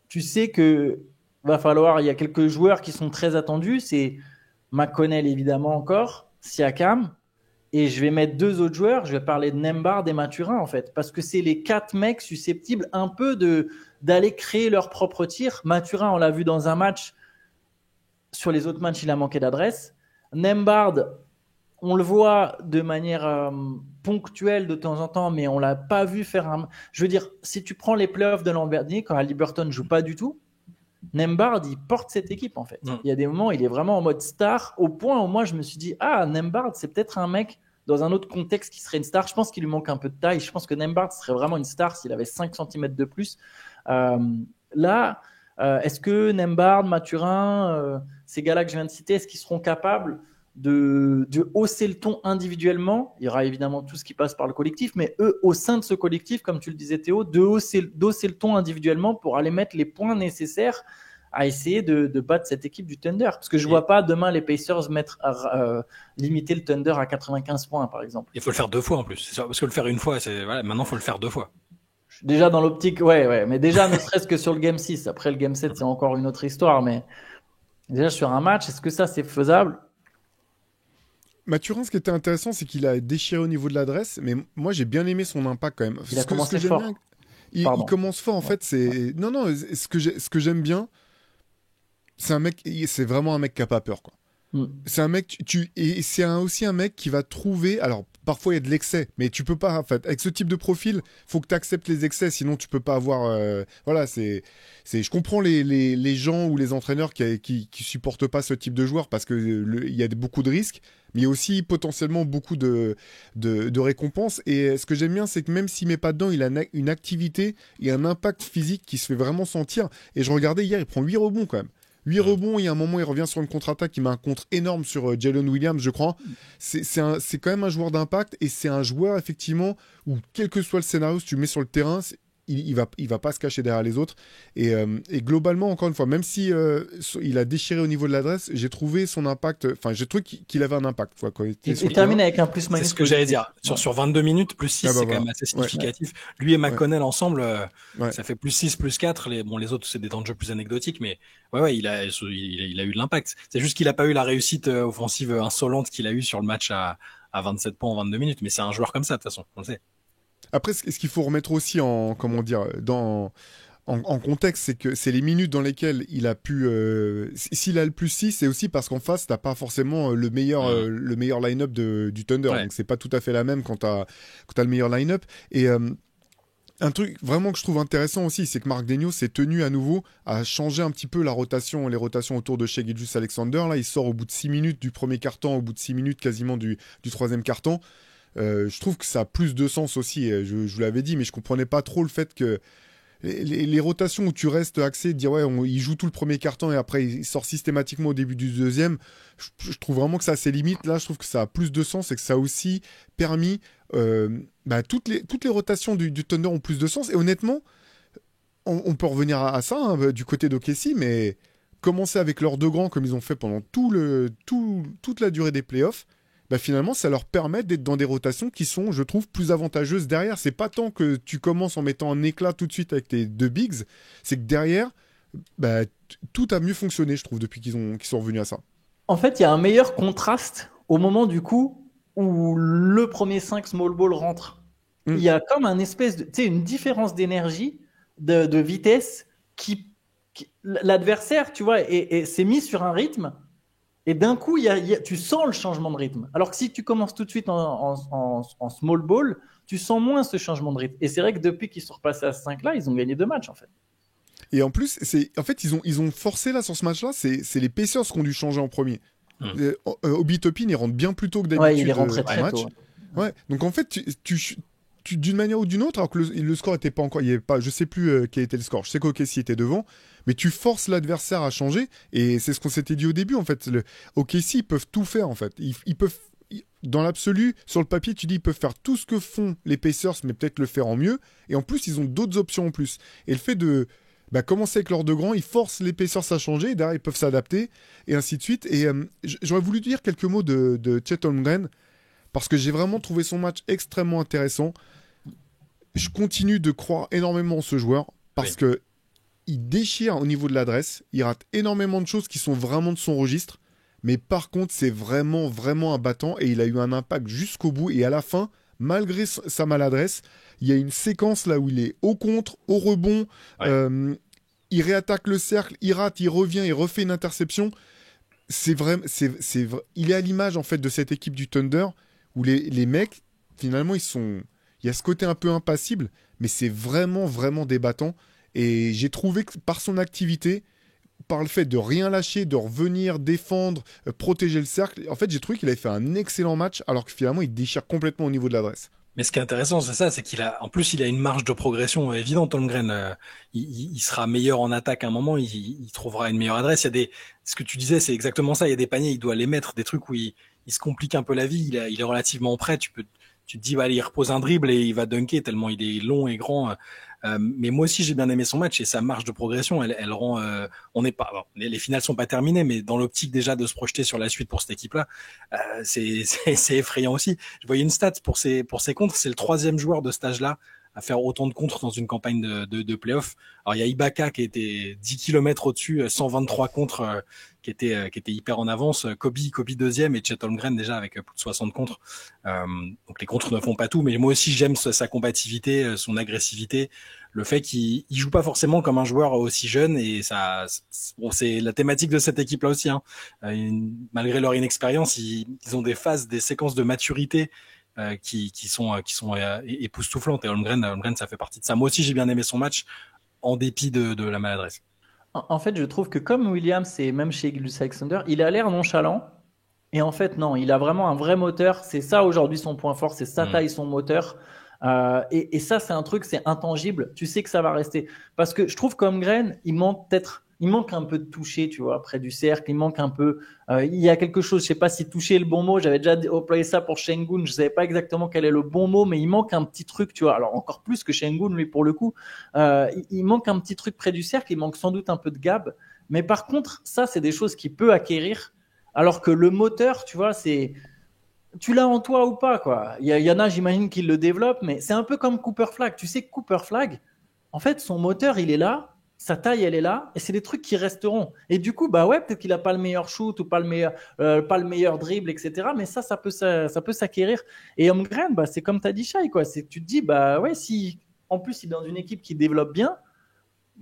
tu sais que il y a quelques joueurs qui sont très attendus. C'est McConnell, évidemment, encore, Siakam. Et je vais mettre deux autres joueurs. Je vais parler de Nembhard et Mathurin, en fait. Parce que c'est les 4 mecs susceptibles un peu d'aller créer leur propre tir. Mathurin, on l'a vu dans un match. Sur les autres matchs, il a manqué d'adresse. Nembhard, on le voit de manière ponctuelle de temps en temps, mais on l'a pas vu faire un. Je veux dire, si tu prends les playoffs de l'an dernier, quand Haliburton joue pas du tout, Nembhard, il porte cette équipe en fait. Il y a des moments, il est vraiment en mode star, au point où moi je me suis dit, Nembhard, c'est peut-être un mec dans un autre contexte qui serait une star. Je pense qu'il lui manque un peu de taille. Je pense que Nembhard serait vraiment une star s'il avait 5 cm de plus. Est-ce que Nembhard, Mathurin, ces gars-là que je viens de citer, est-ce qu'ils seront capables de hausser le ton individuellement? Il y aura évidemment tout ce qui passe par le collectif, mais eux, au sein de ce collectif, comme tu le disais Théo, d'hausser le ton individuellement pour aller mettre les points nécessaires à essayer de battre cette équipe du Thunder. Parce que je vois pas demain les Pacers limiter le Thunder à 95 points, par exemple. Il faut le faire 2 fois en plus. Parce que le faire une fois, maintenant il faut le faire 2 fois. Déjà dans l'optique, ouais, mais déjà ne serait-ce que sur le Game 6. Après le Game 7, c'est encore une autre histoire, mais déjà sur un match, est-ce que ça c'est faisable? Mathurin, ce qui était intéressant, c'est qu'il a déchiré au niveau de l'adresse, mais moi j'ai bien aimé son impact quand même. Il a commencé fort. Il commence fort en fait. C'est non, ce que j'aime bien, c'est vraiment un mec qui a pas peur quoi. C'est un mec, et c'est aussi un mec qui va trouver. Alors, parfois il y a de l'excès, mais tu peux pas. En fait, avec ce type de profil, faut que tu acceptes les excès, sinon tu peux pas avoir. Voilà, je comprends les gens ou les entraîneurs qui supportent pas ce type de joueur parce que il y a beaucoup de risques, mais il y a aussi potentiellement beaucoup de récompenses. Et ce que j'aime bien, c'est que même s'il met pas dedans, il a une activité et un impact physique qui se fait vraiment sentir. Et je regardais hier, il prend 8 rebonds quand même. 8 rebonds, il y a un moment, il revient sur une contre-attaque, il met un contre énorme sur Jalen Williams, je crois. C'est quand même un joueur d'impact et c'est un joueur, effectivement, où quel que soit le scénario, si tu le mets sur le terrain, il va pas se cacher derrière les autres. Et globalement, encore une fois, même si il a déchiré au niveau de l'adresse, j'ai trouvé son impact, enfin, j'ai trouvé qu'il avait un impact. Quoi, quand il termine avec un plus-minus. C'est ce que j'allais dire. Sur 22 minutes, plus 6, c'est quand même assez significatif. Ouais. Lui et McConnell ensemble, ça fait plus 6, plus 4. Les autres, c'est des temps de jeu plus anecdotiques, mais il a eu de l'impact. C'est juste qu'il a pas eu la réussite offensive insolente qu'il a eu sur le match à 27 points en 22 minutes. Mais c'est un joueur comme ça, de toute façon, on le sait. Après, ce qu'il faut remettre aussi en contexte, c'est que c'est les minutes dans lesquelles il a pu. S'il a le plus 6, c'est aussi parce qu'en face, t'as pas forcément le meilleur line-up du Thunder. Ouais. Donc c'est pas tout à fait la même quand t'as le meilleur line-up. Et un truc vraiment que je trouve intéressant aussi, c'est que Marc Daigneault s'est tenu à nouveau à changer un petit peu les rotations autour de Shai Gilgeous-Alexander. Là, il sort au bout de 6 minutes du premier quart-temps, au bout de 6 minutes quasiment du troisième quart-temps. Je trouve que ça a plus de sens aussi, je vous l'avais dit, mais je comprenais pas trop le fait que les rotations où tu restes axé, de dire ouais, il joue tout le premier quart-temps et après il sort systématiquement au début du deuxième, je trouve vraiment que ça a ses limites. Là, je trouve que ça a plus de sens et que ça a aussi permis. Toutes les rotations du Thunder ont plus de sens. Et honnêtement, on peut revenir à ça hein, du côté d'OKC, mais commencer avec leurs deux grands comme ils ont fait pendant toute la durée des playoffs. Finalement, ça leur permet d'être dans des rotations qui sont, je trouve, plus avantageuses derrière. C'est pas tant que tu commences en mettant un éclat tout de suite avec tes deux bigs, c'est que derrière, tout a mieux fonctionné, je trouve, depuis qu'ils sont revenus à ça. En fait, il y a un meilleur contraste au moment du coup où le premier 5 small ball rentre. Il y a comme un espèce de, tu sais, une différence d'énergie, de vitesse l'adversaire, tu vois, s'est mis sur un rythme. Et d'un coup, tu sens le changement de rythme. Alors que si tu commences tout de suite en small ball, tu sens moins ce changement de rythme. Et c'est vrai que depuis qu'ils sont repassés à ce 5-là, ils ont gagné 2 matchs, en fait. Et en plus, ils ont forcé là sur ce match-là, c'est les Pacers qui ont dû changer en premier. Obi Toppin, il rentre bien plus tôt que d'habitude. Ouais, il est rentré très match. tôt. Ouais. Donc en fait, tu d'une manière ou d'une autre, alors que le score était pas encore, il y avait pas, je sais plus quel était le score. Je sais qu'OKC était devant, mais tu forces l'adversaire à changer. Et c'est ce qu'on s'était dit au début en fait. OKC ils peuvent tout faire en fait. Ils peuvent, dans l'absolu, sur le papier, tu dis ils peuvent faire tout ce que font les Pacers, mais peut-être le faire en mieux. Et en plus, ils ont d'autres options en plus. Et le fait de commencer avec leurs deux grands, ils forcent les Pacers à changer. Et derrière, ils peuvent s'adapter et ainsi de suite. Et j'aurais voulu dire quelques mots de Chet Holmgren. Parce que j'ai vraiment trouvé son match extrêmement intéressant. Je continue de croire énormément en ce joueur parce que il déchire au niveau de l'adresse. Il rate énormément de choses qui sont vraiment de son registre. Mais par contre, c'est vraiment, vraiment un battant et il a eu un impact jusqu'au bout. Et à la fin, malgré sa maladresse, il y a une séquence là où il est au contre, au rebond. Ouais. Il réattaque le cercle, il rate, il revient, il refait une interception. C'est vrai, il est à l'image en fait de cette équipe du Thunder où les mecs, finalement, il y a ce côté un peu impassible, mais c'est vraiment, vraiment débattant. Et j'ai trouvé que par son activité, par le fait de rien lâcher, de revenir défendre, protéger le cercle, en fait, j'ai trouvé qu'il avait fait un excellent match, alors que finalement, il déchire complètement au niveau de l'adresse. Mais ce qui est intéressant, c'est ça, c'est qu'il a, en plus, il a une marge de progression évidente, Holmgren. Il sera meilleur en attaque à un moment, il trouvera une meilleure adresse. Ce que tu disais, c'est exactement ça. Il y a des paniers, il doit les mettre, des trucs où il se complique un peu la vie. Il est relativement prêt. Tu te dis, allez, il repose un dribble et il va dunker tellement il est long et grand. Mais moi aussi, j'ai bien aimé son match et sa marge de progression, elle rend, on n'est pas, les finales sont pas terminées, mais dans l'optique déjà de se projeter sur la suite pour cette équipe-là, c'est effrayant aussi. Je voyais une stat pour ses contres, c'est le 3e joueur de cet âge-là à faire autant de contres dans une campagne de playoff. Alors il y a Ibaka qui était 10 km au-dessus, 123 contres, qui était hyper en avance. Kobe 2e et Chet Holmgren déjà avec plus de 60 contres. Donc les contres ne font pas tout, mais moi aussi j'aime sa combativité, son agressivité, le fait qu'il joue pas forcément comme un joueur aussi jeune et ça, c'est la thématique de cette équipe là aussi. Hein. Malgré leur inexpérience, ils ont des phases, des séquences de maturité qui sont époustouflantes et Holmgren ça fait partie de ça. Moi aussi j'ai bien aimé son match en dépit de la maladresse. En fait, je trouve que comme Williams et même chez Gilgeous Alexander, il a l'air nonchalant. Et en fait, non, il a vraiment un vrai moteur. C'est ça aujourd'hui son point fort, c'est sa taille, son moteur. Et ça, c'est un truc, c'est intangible. Tu sais que ça va rester. Parce que je trouve qu'Holmgren, il manque un peu de toucher, tu vois, près du cercle. Il manque un peu. Il y a quelque chose, je sais pas si toucher est le bon mot. J'avais déjà employé ça pour Şengün. Je savais pas exactement quel est le bon mot, mais il manque un petit truc, tu vois. Alors encore plus que Şengün, lui, pour le coup. Il manque un petit truc près du cercle. Il manque sans doute un peu de gab. Mais par contre, ça, c'est des choses qu'il peut acquérir. Alors que le moteur, tu vois, tu l'as en toi ou pas, quoi. Il y en a, j'imagine, qui le développent, mais c'est un peu comme Cooper Flagg. Tu sais que Cooper Flagg, en fait, son moteur, il est là. Sa taille, elle est là, et c'est des trucs qui resteront. Et du coup, peut-être qu'il a pas le meilleur shoot ou pas le meilleur dribble, etc. Mais ça peut s'acquérir. Et Holmgren, c'est comme t'as dit, Shai, quoi. C'est que tu te dis, si en plus il est dans une équipe qui développe bien,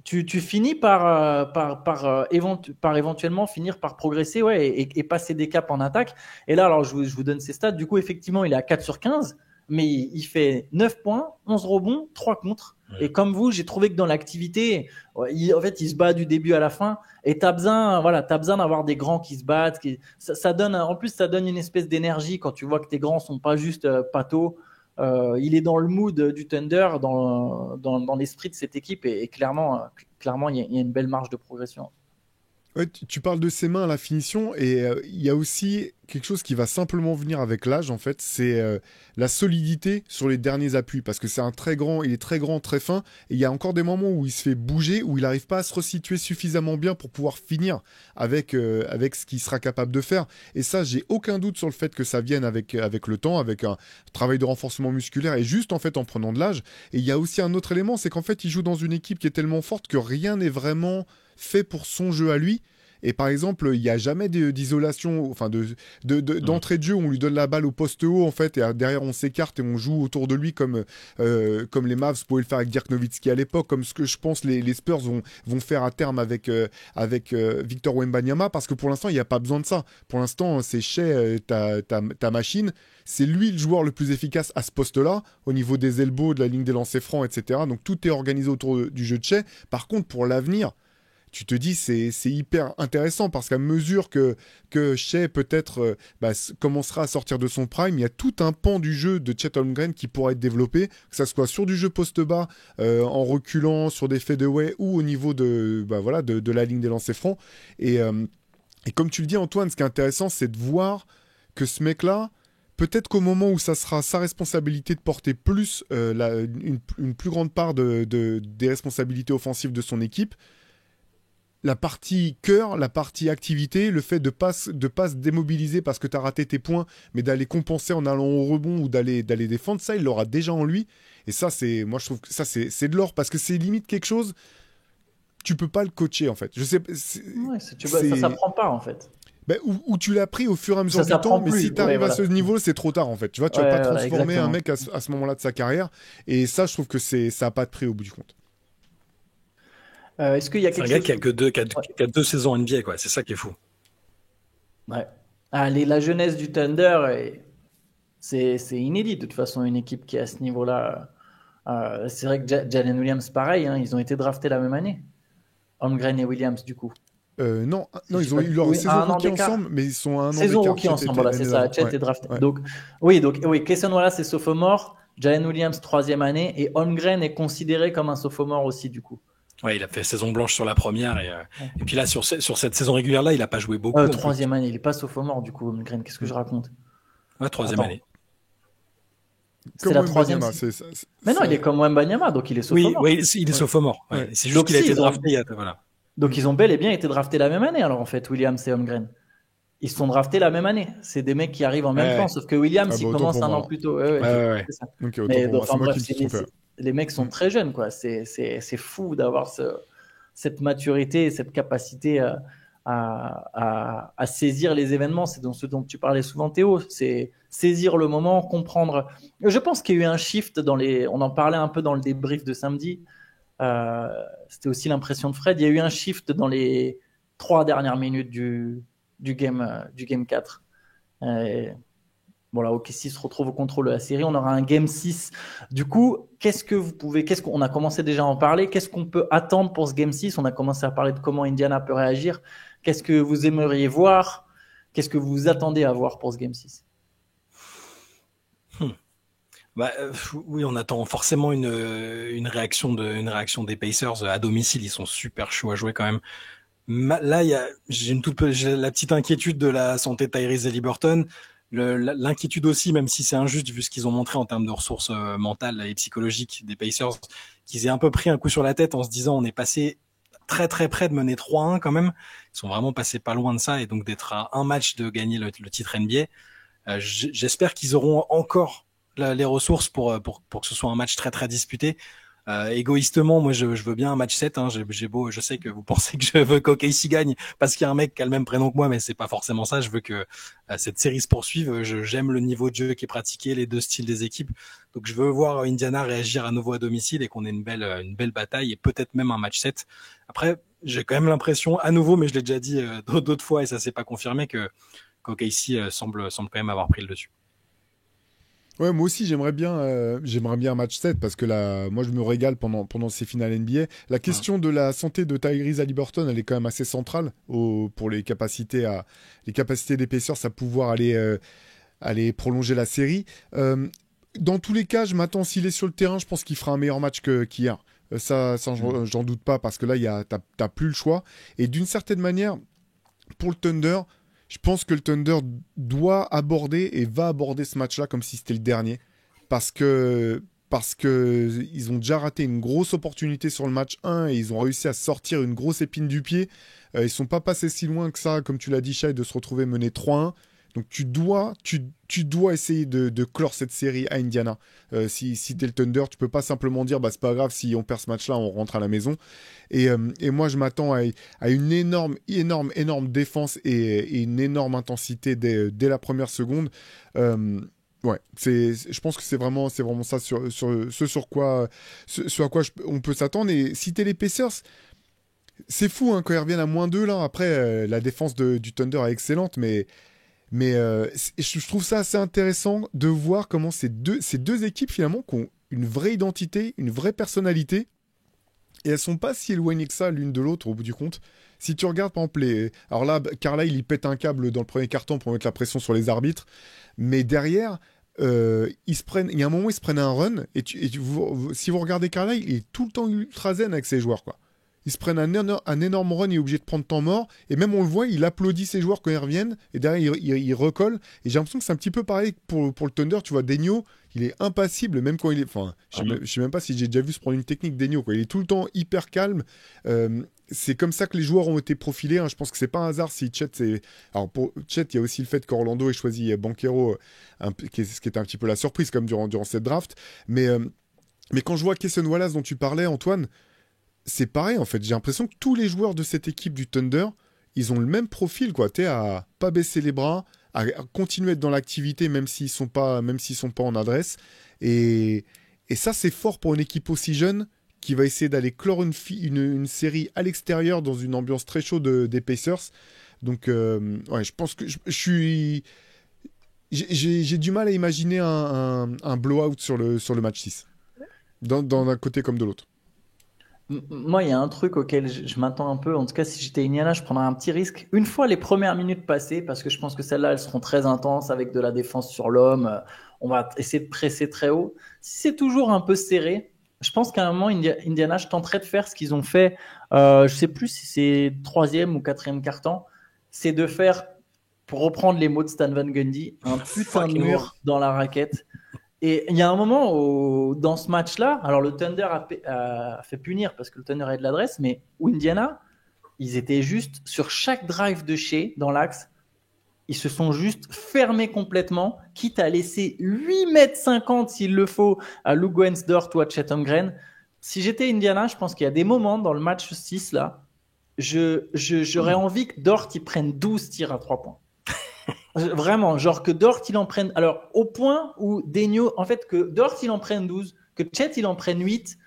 tu finis par éventuellement finir par progresser, ouais, et passer des caps en attaque. Et là, alors je vous donne ses stats. Du coup, effectivement, il est à 4 sur 15, mais il fait 9 points, 11 rebonds, 3 contres. Et comme vous, j'ai trouvé que dans l'activité, en fait, il se bat du début à la fin. Et t'as besoin d'avoir des grands qui se battent. Ça donne une espèce d'énergie quand tu vois que tes grands sont pas juste patos. Il est dans le mood du Thunder, dans l'esprit de cette équipe, et clairement, il y a une belle marge de progression. Ouais, tu parles de ses mains à la finition et il y a aussi quelque chose qui va simplement venir avec l'âge en fait, c'est la solidité sur les derniers appuis parce que c'est il est très grand, très fin et il y a encore des moments où il se fait bouger, où il n'arrive pas à se resituer suffisamment bien pour pouvoir finir avec ce qu'il sera capable de faire et ça j'ai aucun doute sur le fait que ça vienne avec le temps, avec un travail de renforcement musculaire et juste en fait en prenant de l'âge et il y a aussi un autre élément, c'est qu'en fait il joue dans une équipe qui est tellement forte que rien n'est vraiment fait pour son jeu à lui. Et par exemple, il n'y a jamais d'isolation, enfin d'entrée de jeu où on lui donne la balle au poste haut en fait, et derrière on s'écarte et on joue autour de lui comme les Mavs pouvaient le faire avec Dirk Nowitzki à l'époque, comme ce que je pense les Spurs vont faire à terme avec Victor Wembanyama, parce que pour l'instant il n'y a pas besoin de ça. Pour l'instant c'est Shai, ta machine. C'est lui le joueur le plus efficace à ce poste-là, au niveau des elbows, de la ligne des lancers francs, etc. Donc tout est organisé autour du jeu de Shai. Par contre, pour l'avenir, tu te dis c'est hyper intéressant parce qu'à mesure que Shai peut-être commencera à sortir de son prime, il y a tout un pan du jeu de Chet Holmgren qui pourra être développé, que ça soit sur du jeu poste bas, en reculant sur des fadeaway ou au niveau de la ligne des lancers francs. Et comme tu le dis Antoine, ce qui est intéressant, c'est de voir que ce mec-là, peut-être qu'au moment où ça sera sa responsabilité de porter plus une plus grande part des responsabilités offensives de son équipe, la partie cœur, la partie activité, le fait de pas se démobiliser parce que tu as raté tes points, mais d'aller compenser en allant au rebond ou d'aller défendre, ça, il l'aura déjà en lui. Et ça, moi, je trouve que ça, c'est de l'or parce que c'est limite quelque chose, tu peux pas le coacher, en fait. Je sais, ça s'apprend pas, en fait. Ou tu l'as pris au fur et à mesure du temps, mais si tu arrives à ce niveau, c'est trop tard, en fait. Tu vois, tu vas pas transformer un mec à ce moment-là de sa carrière. Et ça, je trouve que ça n'a pas de prix au bout du compte. Est-ce qu'il y a quelque chose... qui a deux saisons NBA, quoi. C'est ça qui est fou. Ouais. La jeunesse du Thunder, c'est inédit de toute façon, une équipe qui est à ce niveau-là. C'est vrai que Jalen Williams, pareil, hein, ils ont été draftés la même année. Holmgren et Williams, du coup. Non, ils ont eu leur saison rookie ensemble, mais ils sont à un an d'écart. Saison rookie ensemble, voilà, c'est ça. Chet est drafté. Ouais. Donc, oui, Cason Wallace est sophomore, Jalen Williams, 3e année, et Holmgren est considéré comme un sophomore aussi, du coup. Ouais, il a fait saison blanche sur la première et puis là sur cette saison régulière là, il a pas joué beaucoup. 3e année, il est pas sophomore du coup, Holmgren. Qu'est-ce que je raconte? Ouais, 3e année. C'est la 3e. Mais non, il est comme Wembanyama, donc il est sophomore. Oui, il est sophomore. Ouais. C'est juste qu'il a été drafté. Voilà. Donc ils ont bel et bien été draftés la même année. Alors en fait, Williams et Holmgren, ils se sont draftés la même année. C'est des mecs qui arrivent en même temps, sauf que Williams il commence un an plus tôt. C'est ça. Okay, mais les mecs sont très jeunes, quoi. C'est fou d'avoir cette maturité, cette capacité à saisir les événements. C'est ce dont tu parlais souvent, Théo. C'est saisir le moment, comprendre. Je pense qu'il y a eu un shift on en parlait un peu dans le débrief de samedi. C'était aussi l'impression de Fred. Il y a eu un shift dans les 3 dernières minutes du game 4. Voilà, OKC se retrouve au contrôle de la série. On aura un Game 6. Du coup, on a commencé déjà à en parler. Qu'est-ce qu'on peut attendre pour ce Game 6? On a commencé à parler de comment Indiana peut réagir. Qu'est-ce que vous aimeriez voir? Qu'est-ce que vous attendez à voir pour ce Game 6? Oui, on attend forcément une réaction des Pacers à domicile. Ils sont super chauds à jouer quand même. Là, j'ai la petite inquiétude de la santé de Tyrese Haliburton. L'inquiétude aussi, même si c'est injuste vu ce qu'ils ont montré en termes de ressources mentales et psychologiques des Pacers, qu'ils aient un peu pris un coup sur la tête en se disant on est passé très très près de mener 3-1 quand même. Ils sont vraiment passés pas loin de ça et donc d'être à un match de gagner le titre NBA. J'espère qu'ils auront encore les ressources pour que ce soit un match très très disputé. Égoïstement, moi je veux bien un match 7, hein. Je sais que vous pensez que je veux qu'OKC gagne parce qu'il y a un mec qui a le même prénom que moi, mais c'est pas forcément ça. Je veux que cette série se poursuive. J'aime le niveau de jeu qui est pratiqué, les deux styles des équipes. Donc je veux voir Indiana réagir à nouveau à domicile et qu'on ait une belle bataille et peut-être même un match 7. Après, j'ai quand même l'impression, à nouveau, mais je l'ai déjà dit d'autres fois et ça s'est pas confirmé, qu'OKC semble quand même avoir pris le dessus. Ouais, moi aussi j'aimerais bien un match 7 parce que là, moi je me régale pendant ces finales NBA. La question de la santé de Tyrese Haliburton, elle est quand même assez centrale pour les capacités des Pacers à pouvoir aller prolonger la série. dans tous les cas, je m'attends s'il est sur le terrain, je pense qu'il fera un meilleur match qu'hier. Ça, j'en doute pas, parce que là, t'as plus le choix. Et d'une certaine manière, pour le Thunder, je pense que le Thunder doit aborder et va aborder ce match-là comme si c'était le dernier. Parce que ils ont déjà raté une grosse opportunité sur le match 1 et ils ont réussi à sortir une grosse épine du pied. Ils sont pas passés si loin que ça, comme tu l'as dit, Shai, de se retrouver mené 3-1. Donc tu dois essayer de clore cette série à Indiana. Si t'es le Thunder, tu peux pas simplement dire bah c'est pas grave si on perd ce match-là, on rentre à la maison. Et moi je m'attends à une énorme défense et une énorme intensité dès la première seconde. Ouais, je pense que c'est vraiment ça sur quoi on peut s'attendre. Et si t'es les Pacers, c'est fou hein, quand ils reviennent à -2 là. Après la défense du Thunder est excellente, mais je trouve ça assez intéressant de voir comment ces deux équipes finalement qui ont une vraie identité, une vraie personnalité, et elles sont pas si éloignées que ça l'une de l'autre au bout du compte. Si tu regardes par exemple alors là, Carlisle il pète un câble dans le premier quart-temps pour mettre la pression sur les arbitres, mais derrière il y a un moment où ils se prennent un run si vous regardez Carlisle, il est tout le temps ultra zen avec ses joueurs quoi. Ils se prennent un énorme run, il est obligé de prendre temps mort. Et même, on le voit, il applaudit ses joueurs quand ils reviennent. Et derrière, il recolle. Et j'ai l'impression que c'est un petit peu pareil pour le Thunder. Tu vois, Daigneault, il est impassible, même quand il est... Enfin, je sais même pas si j'ai déjà vu se prendre une technique Daigneault, quoi. Il est tout le temps hyper calme. C'est comme ça que les joueurs ont été profilés. Hein. Je pense que c'est pas un hasard si Chet... Alors, pour Chet, il y a aussi le fait qu'Orlando ait choisi Banchero, ce qui était un petit peu la surprise comme durant cette draft. Mais quand je vois Cason Wallace dont tu parlais, Antoine... C'est pareil en fait, j'ai l'impression que tous les joueurs de cette équipe du Thunder, ils ont le même profil quoi, t'es à pas baisser les bras, à continuer à être dans l'activité même s'ils sont pas en adresse et ça c'est fort pour une équipe aussi jeune qui va essayer d'aller clore une série à l'extérieur dans une ambiance très chaude des Pacers. Donc ouais, je pense que j'ai du mal à imaginer un blowout sur le match 6 d'un côté comme de l'autre. Moi, il y a un truc auquel je m'attends un peu. En tout cas, si j'étais Indiana, je prendrais un petit risque. Une fois les premières minutes passées, parce que je pense que celles-là, elles seront très intenses avec de la défense sur l'homme. On va essayer de presser très haut. Si c'est toujours un peu serré, je pense qu'à un moment, Indiana, je tenterais de faire ce qu'ils ont fait. Je sais plus si c'est troisième ou quatrième quart-temps. C'est de faire, pour reprendre les mots de Stan Van Gundy, un putain de mur dans la raquette. Et il y a un moment dans ce match-là, alors le Thunder a fait punir parce que le Thunder a de l'adresse, mais où Indiana, ils étaient juste sur chaque drive de Shea dans l'axe, ils se sont juste fermés complètement, quitte à laisser 8,50 m s'il le faut à Lou Dort ou à Chet Holmgren. Si j'étais Indiana, je pense qu'il y a des moments dans le match 6 là, j'aurais envie que Dort il prenne 12 tirs à 3 points. Vraiment, genre que Dort il en prenne. Alors, au point où Daigneault, en fait, que Dort il en prenne 12, que Chet il en prenne 8,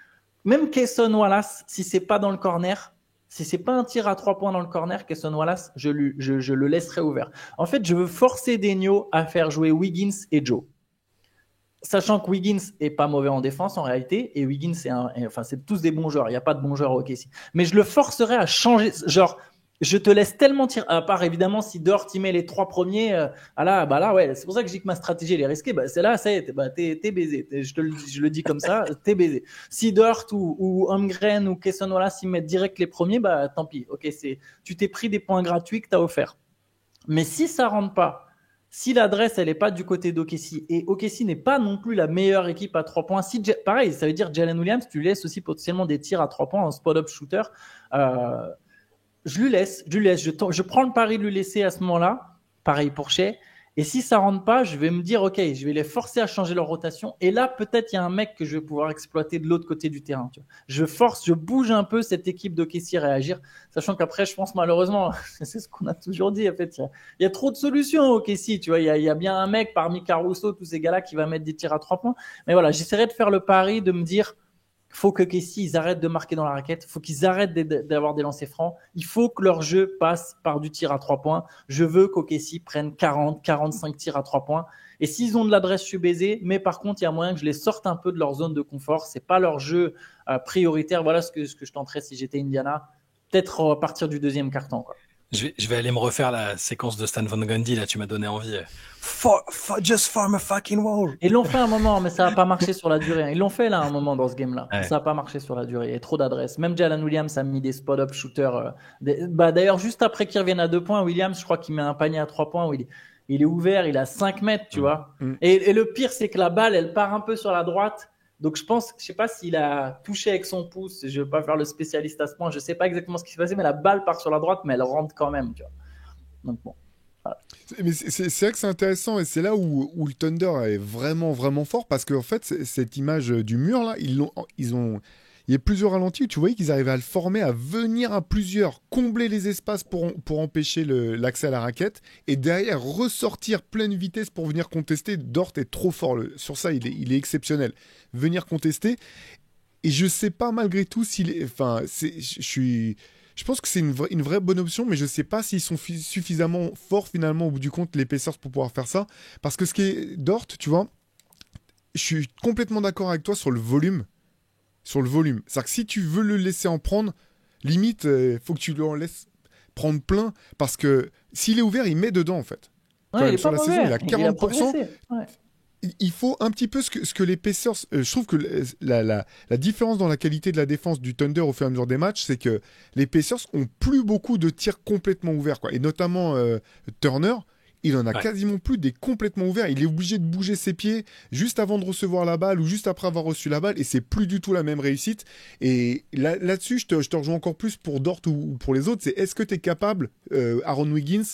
même Cason Wallace, si c'est pas dans le corner, si c'est pas un tir à 3 points dans le corner, Cason Wallace, je le laisserai ouvert. En fait, je veux forcer Daigneault à faire jouer Wiggins et Joe. Sachant que Wiggins est pas mauvais en défense en réalité, et Wiggins c'est tous des bons joueurs, il n'y a pas de bons joueurs au OKC. Mais je le forcerai à changer, genre. Je te laisse tellement tirer, à part évidemment si Dort y met les 3 premiers, là ouais, c'est pour ça que je dis que ma stratégie elle est risquée, c'est là, ça y est, t'es baisé, je le dis comme ça, t'es baisé. Si Dort ou Holmgren ou Cason Wallace y mettent direct les premiers, tant pis, ok, tu t'es pris des points gratuits que t'as offerts. Mais si ça rentre pas, si l'adresse elle est pas du côté d'OKC et OKC n'est pas non plus la meilleure équipe à 3 points, pareil, ça veut dire Jalen Williams, tu laisses aussi potentiellement des tirs à 3 points en spot-up shooter, je lui laisse, je prends le pari de lui laisser à ce moment-là, pareil pour Shea, et si ça rentre pas, je vais me dire, ok, je vais les forcer à changer leur rotation, et là, peut-être il y a un mec que je vais pouvoir exploiter de l'autre côté du terrain, tu vois. Je bouge un peu cette équipe d'OKC à réagir, sachant qu'après, je pense malheureusement, c'est ce qu'on a toujours dit, en fait, il y a trop de solutions au OKC, tu vois, il y a bien un mec parmi Caruso, tous ces gars-là qui va mettre des tirs à 3 points, mais voilà, j'essaierai de faire le pari, de me dire, faut que OKC, ils arrêtent de marquer dans la raquette. Faut qu'ils arrêtent d'avoir des lancers francs. Il faut que leur jeu passe par du tir à 3 points. Je veux qu'OKC prenne 40, 45 tirs à 3 points. Et s'ils ont de l'adresse, je suis baisé. Mais par contre, il y a moyen que je les sorte un peu de leur zone de confort. C'est pas leur jeu prioritaire. Voilà ce que je tenterais si j'étais Indiana. Peut-être à partir du deuxième quart-temps, quoi. Je vais aller me refaire la séquence de Stan Van Gundy, là, tu m'as donné envie. Just form a fucking wall. Ils l'ont fait un moment, mais ça n'a pas marché sur la durée. Ils l'ont fait là un moment dans ce game-là. Ouais. Ça n'a pas marché sur la durée. Il y a trop d'adresses. Même Jalen Williams a mis des spot-up shooters. D'ailleurs, juste après qu'il revienne à 2 points, Williams, je crois qu'il met un panier à 3 points où il est ouvert, il a 5 mètres, tu vois. Et le pire, c'est que la balle, elle part un peu sur la droite. Donc je sais pas s'il a touché avec son pouce. Je ne veux pas faire le spécialiste à ce point. Je ne sais pas exactement ce qui s'est passé, mais la balle part sur la droite, mais elle rentre quand même, tu vois. Donc bon. Voilà. Mais c'est vrai que c'est intéressant et c'est là où le Thunder est vraiment vraiment fort parce qu'en fait cette image du mur là il y a plusieurs ralentis où tu voyais qu'ils arrivaient à le former, à venir à plusieurs, combler les espaces pour empêcher l'accès à la raquette et derrière ressortir pleine vitesse pour venir contester. Dort est trop fort sur ça, il est exceptionnel. Venir contester et je sais pas malgré tout je pense que c'est une vraie bonne option, mais je ne sais pas s'ils sont suffisamment forts finalement au bout du compte, les Pacers, pour pouvoir faire ça. Parce que ce qui est Dort, tu vois, je suis complètement d'accord avec toi sur le volume. C'est-à-dire que si tu veux le laisser en prendre, limite, faut que tu le en laisses prendre plein. Parce que s'il est ouvert, il met dedans en fait. Ouais, il est sur pas la mauvais. saison, il a 40%. Ouais. Il faut un petit peu ce que les Pacers. Je trouve que la différence dans la qualité de la défense du Thunder au fur et à mesure des matchs, c'est que les Pacers ont plus beaucoup de tirs complètement ouverts, quoi. Et notamment Turner, il en a quasiment plus des complètement ouverts. Il est obligé de bouger ses pieds juste avant de recevoir la balle ou juste après avoir reçu la balle, et c'est plus du tout la même réussite. Et là-dessus, je te rejoins encore plus pour Dort ou pour les autres. C'est est-ce que tu es capable, Aaron Wiggins,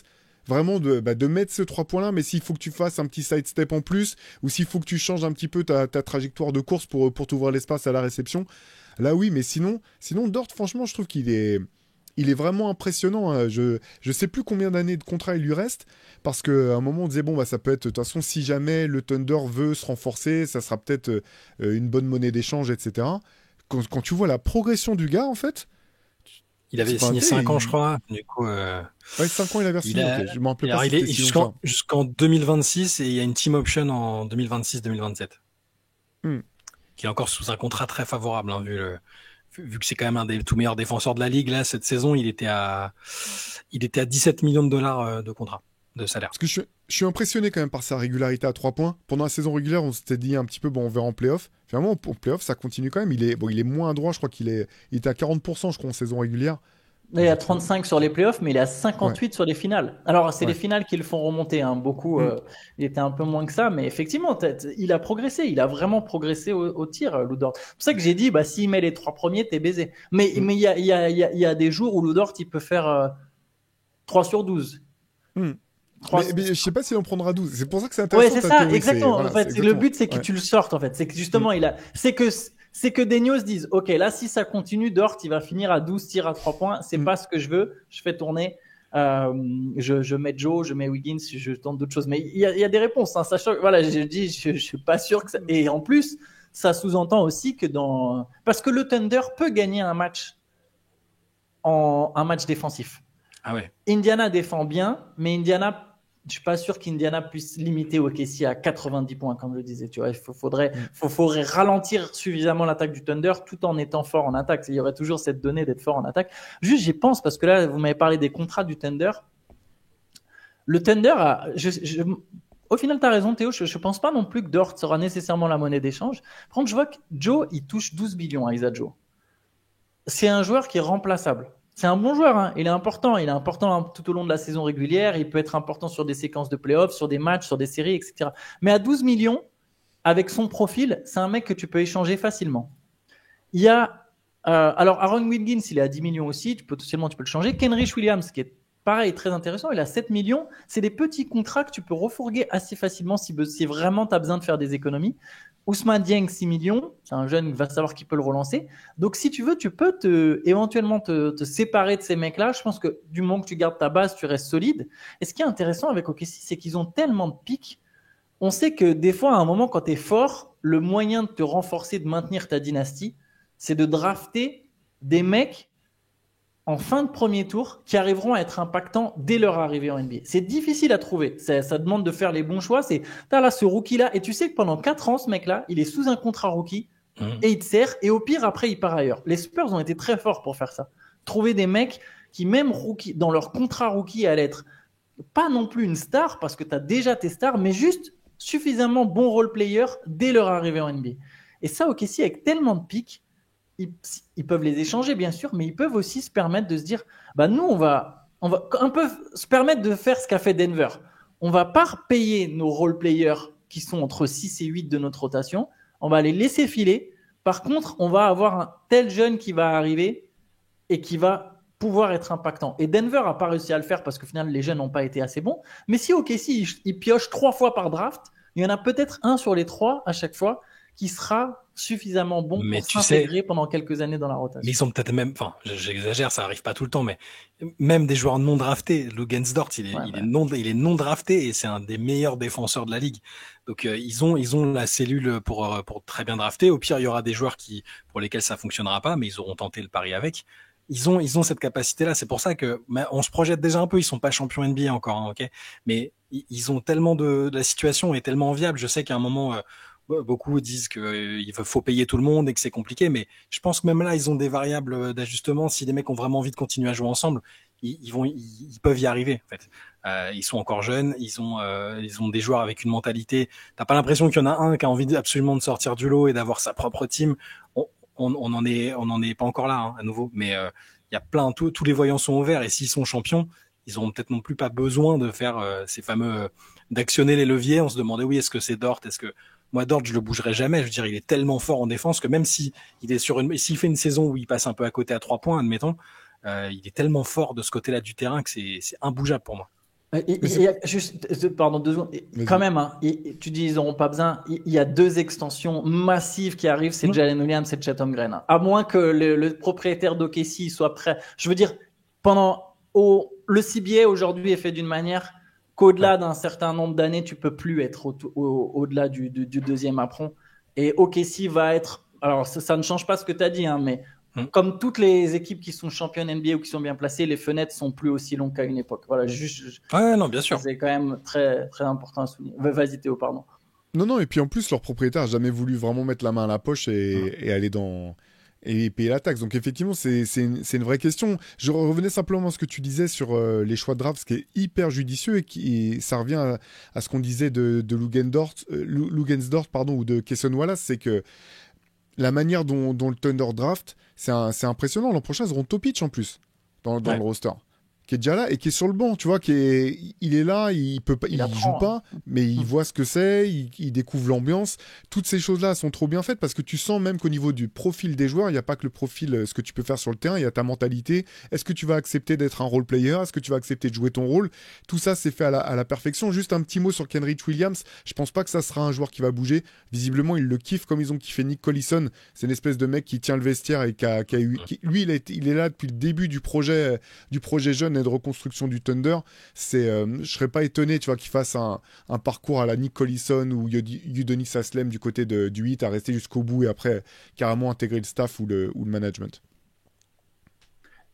vraiment de mettre ce 3 points là, mais s'il faut que tu fasses un petit sidestep en plus, ou s'il faut que tu changes un petit peu ta trajectoire de course pour t'ouvrir l'espace à la réception, là oui, mais sinon Dort, franchement, je trouve qu'il est vraiment impressionnant, hein. Je sais plus combien d'années de contrat il lui reste, parce qu'à un moment on disait bon ça peut être, de toute façon si jamais le Thunder veut se renforcer, ça sera peut-être une bonne monnaie d'échange, etc. Quand tu vois la progression du gars en fait. Il avait signé 5 ans, je crois. Du coup, ouais, 5 ans, il avait signé. Okay. Je me rappelle pas. Il est jusqu'en 2026 et il y a une team option en 2026-2027. Qui est encore sous un contrat très favorable, hein, vu que c'est quand même un des tout meilleurs défenseurs de la ligue. Là, cette saison, il était à 17 millions de dollars de contrat, de salaire. Parce que je suis impressionné quand même par sa régularité à 3 points. Pendant la saison régulière, on s'était dit un petit peu, bon, on verra en play-off. Finalement, en play-off, ça continue quand même. Il est moins droit, je crois il était à 40%, je crois, en saison régulière. Il est à 35 sur les playoffs, mais il est à 58 sur les finales. Alors, c'est les finales qui le font remonter, hein. Beaucoup, il était un peu moins que ça, mais effectivement, il a progressé. Il a vraiment progressé au tir, Lou Dort. C'est pour ça que j'ai dit, s'il met les 3 premiers, t'es baisé. Mais il y a des jours où Lou Dort, il peut faire 3 sur 12. Mais je sais pas s'il en prendra 12. C'est pour ça que c'est intéressant. Ouais, c'est ça, exactement. En fait, le but, c'est que tu le sortes, en fait. C'est que justement, c'est que Denios dise, OK, là, si ça continue, Dort, il va finir à 12 tirs à 3 points. C'est pas ce que je veux. Je fais tourner. Je mets Joe, je mets Wiggins, je tente d'autres choses. Mais il y a des réponses, hein. Sachant que, voilà, je suis pas sûr que ça. Et en plus, ça sous-entend aussi que parce que le Thunder peut gagner un match défensif. Ah ouais. Indiana défend bien, mais Indiana, je suis pas sûr qu'Indiana puisse limiter OKC à 90 points, comme je le disais. Tu vois, il faudrait ralentir suffisamment l'attaque du Thunder tout en étant fort en attaque. Il y aurait toujours cette donnée d'être fort en attaque. Juste, j'y pense parce que là, vous m'avez parlé des contrats du Thunder. Le Thunder au final, tu as raison, Théo. Je pense pas non plus que Dort sera nécessairement la monnaie d'échange. Par contre, je vois que Joe, il touche 12 millions à Isaiah Joe. C'est un joueur qui est remplaçable. C'est un bon joueur, hein. Il est important tout au long de la saison régulière. Il peut être important sur des séquences de playoffs, sur des matchs, sur des séries, etc. Mais à 12 millions, avec son profil, c'est un mec que tu peux échanger facilement. Il y a, alors Aaron Wiggins, il est à 10 millions aussi. Potentiellement, tu peux le changer. Kenrich Williams, qui est pareil, très intéressant, il a 7 millions. C'est des petits contrats que tu peux refourguer assez facilement si vraiment tu as besoin de faire des économies. Ousmane Dieng, 6 millions. C'est un jeune qui va savoir qui peut le relancer. Donc, si tu veux, tu peux éventuellement te séparer de ces mecs-là. Je pense que du moment que tu gardes ta base, tu restes solide. Et ce qui est intéressant avec OKC, c'est qu'ils ont tellement de pics. On sait que des fois, à un moment, quand tu es fort, le moyen de te renforcer, de maintenir ta dynastie, c'est de drafter des mecs en fin de premier tour qui arriveront à être impactants dès leur arrivée en NBA. C'est difficile à trouver. Ça demande de faire les bons choix. T'as là ce rookie-là et tu sais que pendant 4 ans, ce mec-là, il est sous un contrat rookie et il te sert et au pire, après, il part ailleurs. Les Spurs ont été très forts pour faire ça. trouver des mecs qui, même rookie, dans leur contrat rookie, allaient être pas non plus une star, parce que tu as déjà tes stars, mais juste suffisamment bons role-players dès leur arrivée en NBA. Et ça, OKC, avec tellement de pics, ils peuvent les échanger, bien sûr, mais ils peuvent aussi se permettre de se dire, nous, on va un peu se permettre de faire ce qu'a fait Denver. On va pas payer nos role-players qui sont entre 6 et 8 de notre rotation. On va les laisser filer. Par contre, on va avoir un tel jeune qui va arriver et qui va pouvoir être impactant. Et Denver n'a pas réussi à le faire parce qu'au final, les jeunes n'ont pas été assez bons. Mais si OKC, il pioche 3 fois par draft, il y en a peut-être un sur les 3 à chaque fois qui sera suffisamment bon pour s'intégrer pendant quelques années dans la rotation. Mais ils sont peut-être même, j'exagère, ça arrive pas tout le temps, mais même des joueurs non draftés, Luguentz-Dort, il est non drafté et c'est un des meilleurs défenseurs de la ligue. Donc ils ont la cellule pour très bien drafter. Au pire, il y aura des joueurs pour lesquels ça fonctionnera pas, mais ils auront tenté le pari avec. Ils ont cette capacité-là. C'est pour ça que on se projette déjà un peu. Ils sont pas champions NBA encore, hein, ok. Mais ils ont tellement la situation est tellement enviable. Je sais qu'à un moment beaucoup disent qu'il faut payer tout le monde et que c'est compliqué, mais je pense que même là, ils ont des variables d'ajustement. Si les mecs ont vraiment envie de continuer à jouer ensemble, ils peuvent y arriver. En fait, ils sont encore jeunes, ils ont des joueurs avec une mentalité. T'as pas l'impression qu'il y en a un qui a envie absolument de sortir du lot et d'avoir sa propre team. On en est pas encore là, hein, à nouveau, mais il y a tous les voyants sont ouverts et s'ils sont champions, ils auront peut-être non plus pas besoin de faire ces fameux d'actionner les leviers. On se demandait est-ce que c'est Dort, moi, Dort, je le bougerai jamais. Je veux dire, il est tellement fort en défense que même si il est s'il fait une saison où il passe un peu à côté à 3 points, admettons, il est tellement fort de ce côté-là du terrain que c'est imbougeable pour moi. Pardon, 2 secondes. Quand même, hein, tu dis ils n'auront pas besoin. Il y a 2 extensions massives qui arrivent, c'est Jalen Williams et Chet Holmgren. Hein. À moins que le propriétaire d'OKC soit prêt. Je veux dire, le CBA aujourd'hui est fait d'une manière qu'au-delà d'un certain nombre d'années, tu peux plus être au-delà du deuxième apron. Et OKC va être. Alors, ça ne change pas ce que tu as dit, hein, mais comme toutes les équipes qui sont championnes NBA ou qui sont bien placées, les fenêtres sont plus aussi longues qu'à une époque. Voilà, non, bien sûr. C'est quand même très, très important à souligner. Vas-y, Théo, pardon. Non, et puis en plus, leur propriétaire n'a jamais voulu vraiment mettre la main à la poche et aller et payer la taxe. Donc effectivement, c'est une vraie question. Je revenais simplement à ce que tu disais sur les choix de draft, ce qui est hyper judicieux et ça revient à ce qu'on disait de Luguentz-Dort ou de Cason Wallace, c'est que la manière dont le Thunder draft, c'est impressionnant. L'an prochain, ils auront Topic en plus dans le roster, qui est déjà là et qui est sur le banc, tu vois, il est là, il joue pas, mais il voit ce que c'est, il découvre l'ambiance. Toutes ces choses-là sont trop bien faites parce que tu sens même qu'au niveau du profil des joueurs, il n'y a pas que le profil, ce que tu peux faire sur le terrain, il y a ta mentalité. Est-ce que tu vas accepter d'être un role player? Est-ce que tu vas accepter de jouer ton rôle? Tout ça, c'est fait à la perfection. Juste un petit mot sur Kenrich Williams. Je pense pas que ça sera un joueur qui va bouger. Visiblement, ils le kiffent comme ils ont kiffé Nick Collison. C'est une espèce de mec qui tient le vestiaire et lui, il est là depuis le début du projet jeune de reconstruction du Thunder. Je serais pas étonné, tu vois, qu'il fasse un parcours à la Nick Collison ou Udonis Haslem du côté du 8 à rester jusqu'au bout et après carrément intégrer le staff ou le management.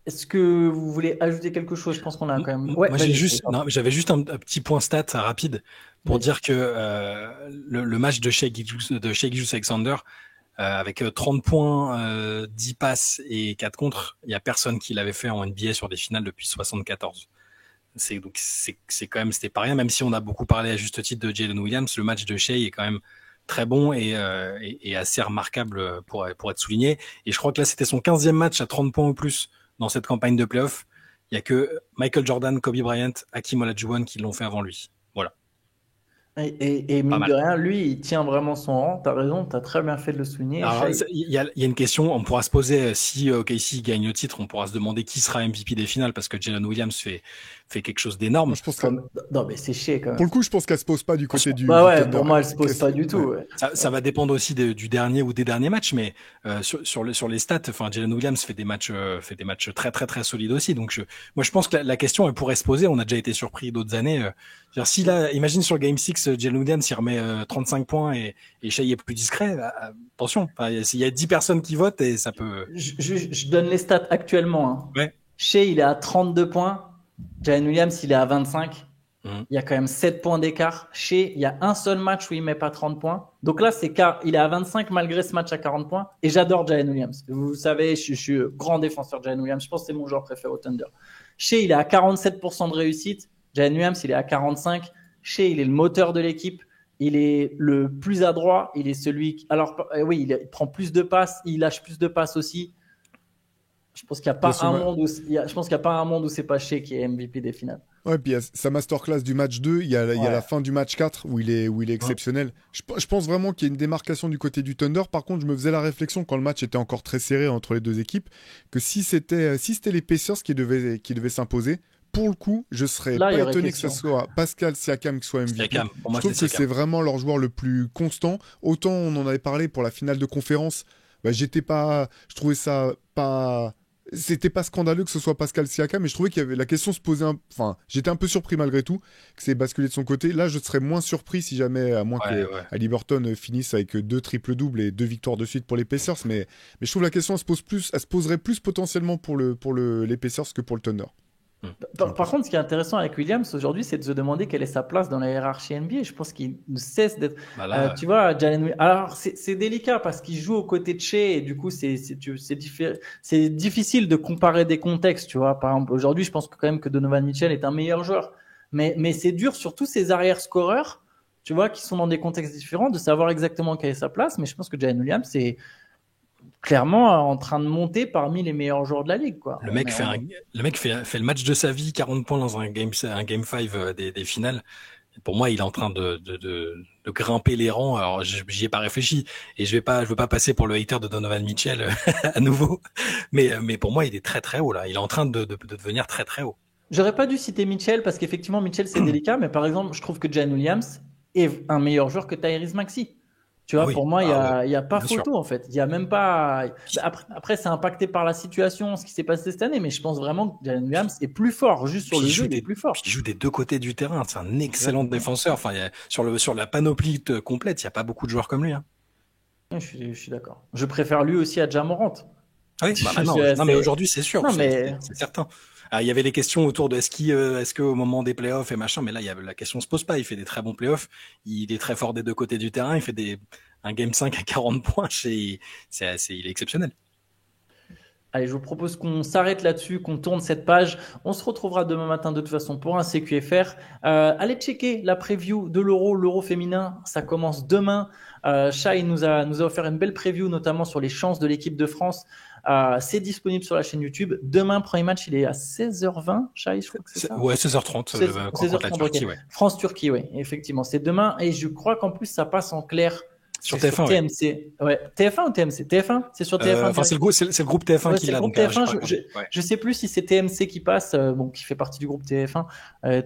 Est-ce que vous voulez ajouter quelque chose? Je pense qu'on a quand même. Ouais, moi, j'avais juste un petit point stat rapide pour dire que le match de Shai Gilgeous-Alexander avec 30 points, 10 passes et 4 contres, il y a personne qui l'avait fait en NBA sur des finales depuis 74. C'est quand même, c'était pas rien, même si on a beaucoup parlé à juste titre de Jalen Williams, le match de Shai est quand même très bon et assez remarquable pour être souligné. Et je crois que là, c'était son 15e match à 30 points ou plus dans cette campagne de playoff. Il y a que Michael Jordan, Kobe Bryant, Hakeem Olajuwon qui l'ont fait avant lui. Voilà. Et mine de rien, lui, il tient vraiment son rang. T'as raison, t'as très bien fait de le souligner. Il y a une question, on pourra se poser, si OKC gagne le titre, on pourra se demander qui sera MVP des finales, parce que Jalen Williams fait quelque chose d'énorme. Non, mais c'est chier quand même. Pour le coup, je pense qu'elle se pose pas du côté du... pour moi, elle se pose pas du tout. Ouais. Ça va dépendre aussi du dernier ou des derniers matchs, mais sur les stats, Jalen Williams fait des matchs très très très solides aussi. Donc moi je pense que la question elle pourrait se poser. On a déjà été surpris d'autres années. Si là, imagine sur le Game 6, Jalen Williams il remet 35 points et Shai est plus discret. Attention, il y a 10 personnes qui votent et ça peut. Je donne les stats actuellement. Hein. Ouais. Shai il est à 32 points. Jalen Williams il est à 25. Il y a quand même 7 points d'écart. Shai, il y a un seul match où il met pas 30 points. Donc là, il est à 25 malgré ce match à 40 points. Et j'adore Jalen Williams. Vous savez, je suis grand défenseur de Jalen Williams. Je pense que c'est mon joueur préféré au Thunder. Shai, il est à 47% de réussite. Jalen Williams, il est à 45%. Shai, il est le moteur de l'équipe. Il est le plus adroit. Il est celui qui... Alors, oui, il prend plus de passes. Il lâche plus de passes aussi. Je pense qu'il n'y a pas un monde où c'est pas Shai qui est MVP des finales. Ouais, puis il y a sa masterclass du match 2, il y a la fin du match 4 où il est exceptionnel. Je pense vraiment qu'il y a une démarcation du côté du Thunder. Par contre, je me faisais la réflexion quand le match était encore très serré entre les deux équipes, que si c'était les Pacers qui devaient s'imposer, pour le coup, je serais pas étonné que ce soit Pascal Siakam qui soit MVP. Je trouve que c'est vraiment leur joueur le plus constant. Autant on en avait parlé pour la finale de conférence, je trouvais ça pas... C'était pas scandaleux que ce soit Pascal Siakam, mais je trouvais qu'il y avait la question se posait. Enfin, j'étais un peu surpris malgré tout que c'est basculé de son côté. Là, je serais moins surpris si jamais, à moins que Haliburton finisse avec 2 triples-doubles et 2 victoires de suite pour les Pacers. Mais je trouve la question elle se poserait plus potentiellement pour les Pacers que pour le Thunder. Par contre, ce qui est intéressant avec Williams aujourd'hui, c'est de se demander quelle est sa place dans la hiérarchie NBA. Je pense qu'il ne cesse d'être. Tu vois, Jalen Williams. Alors, c'est délicat parce qu'il joue aux côtés de Shai et du coup, c'est difficile de comparer des contextes. Tu vois, par exemple, aujourd'hui, je pense quand même que Donovan Mitchell est un meilleur joueur. Mais c'est dur sur tous ces arrière-scoreurs, tu vois, qui sont dans des contextes différents, de savoir exactement quelle est sa place. Mais je pense que Jalen Williams, c'est clairement en train de monter parmi les meilleurs joueurs de la ligue, quoi. Le mec fait le match de sa vie, 40 points dans un game 5 des finales. Et pour moi, il est en train de grimper les rangs. Alors, j'y ai pas réfléchi et je veux pas passer pour le hater de Donovan Mitchell à nouveau. Mais pour moi, il est très très haut là. Il est en train de devenir très très haut. J'aurais pas dû citer Mitchell parce qu'effectivement, Mitchell c'est délicat. Mais par exemple, je trouve que Jalen Williams est un meilleur joueur que Tyrese Maxey. Tu vois, pour moi, il y a pas photo en fait. Il y a même pas. Après, c'est impacté par la situation, ce qui s'est passé cette année, mais je pense vraiment que Jalen Williams est plus fort, juste sur le jeu, il est plus fort. Il joue des deux côtés du terrain. C'est un excellent défenseur. Enfin, sur la panoplie complète, il y a pas beaucoup de joueurs comme lui. Hein. Je suis d'accord. Je préfère lui aussi à Ja Morant. Oui, non, mais aujourd'hui, c'est sûr. C'est certain. Alors, il y avait les questions autour de est-ce qu'au moment des playoffs et machin, mais là, la question se pose pas. Il fait des très bons playoffs. Il est très fort des deux côtés du terrain. Il fait un game 5 à 40 points. Il est exceptionnel. Allez, je vous propose qu'on s'arrête là-dessus, qu'on tourne cette page. On se retrouvera demain matin de toute façon pour un CQFR. Allez checker la preview de l'Euro féminin. Ça commence demain. Shai nous a offert une belle preview, notamment sur les chances de l'équipe de France. C'est disponible sur la chaîne YouTube. Demain, premier match, il est à 16h20. Shai, je crois que c'est ça. Ouais, 16h30. 16h30, okay. Ouais. France-Turquie, oui. Effectivement, c'est demain. Et je crois qu'en plus, ça passe en clair. Sur TF1, sur TMC. Ouais. TF1 ou TMC? TF1? C'est sur TF1. Enfin, c'est le groupe TF1 qui l'a. Donc, je sais plus si c'est TMC qui passe, qui fait partie du groupe TF1.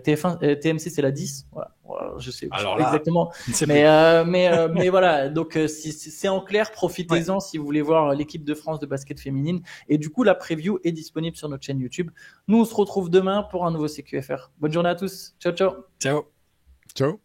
TMC, c'est la 10. Voilà. Je sais alors là, exactement. Mais voilà. Donc, c'est en clair, profitez-en si vous voulez voir l'équipe de France de basket féminine. Et du coup, la preview est disponible sur notre chaîne YouTube. Nous, on se retrouve demain pour un nouveau CQFR. Bonne journée à tous. Ciao, ciao. Ciao. Ciao.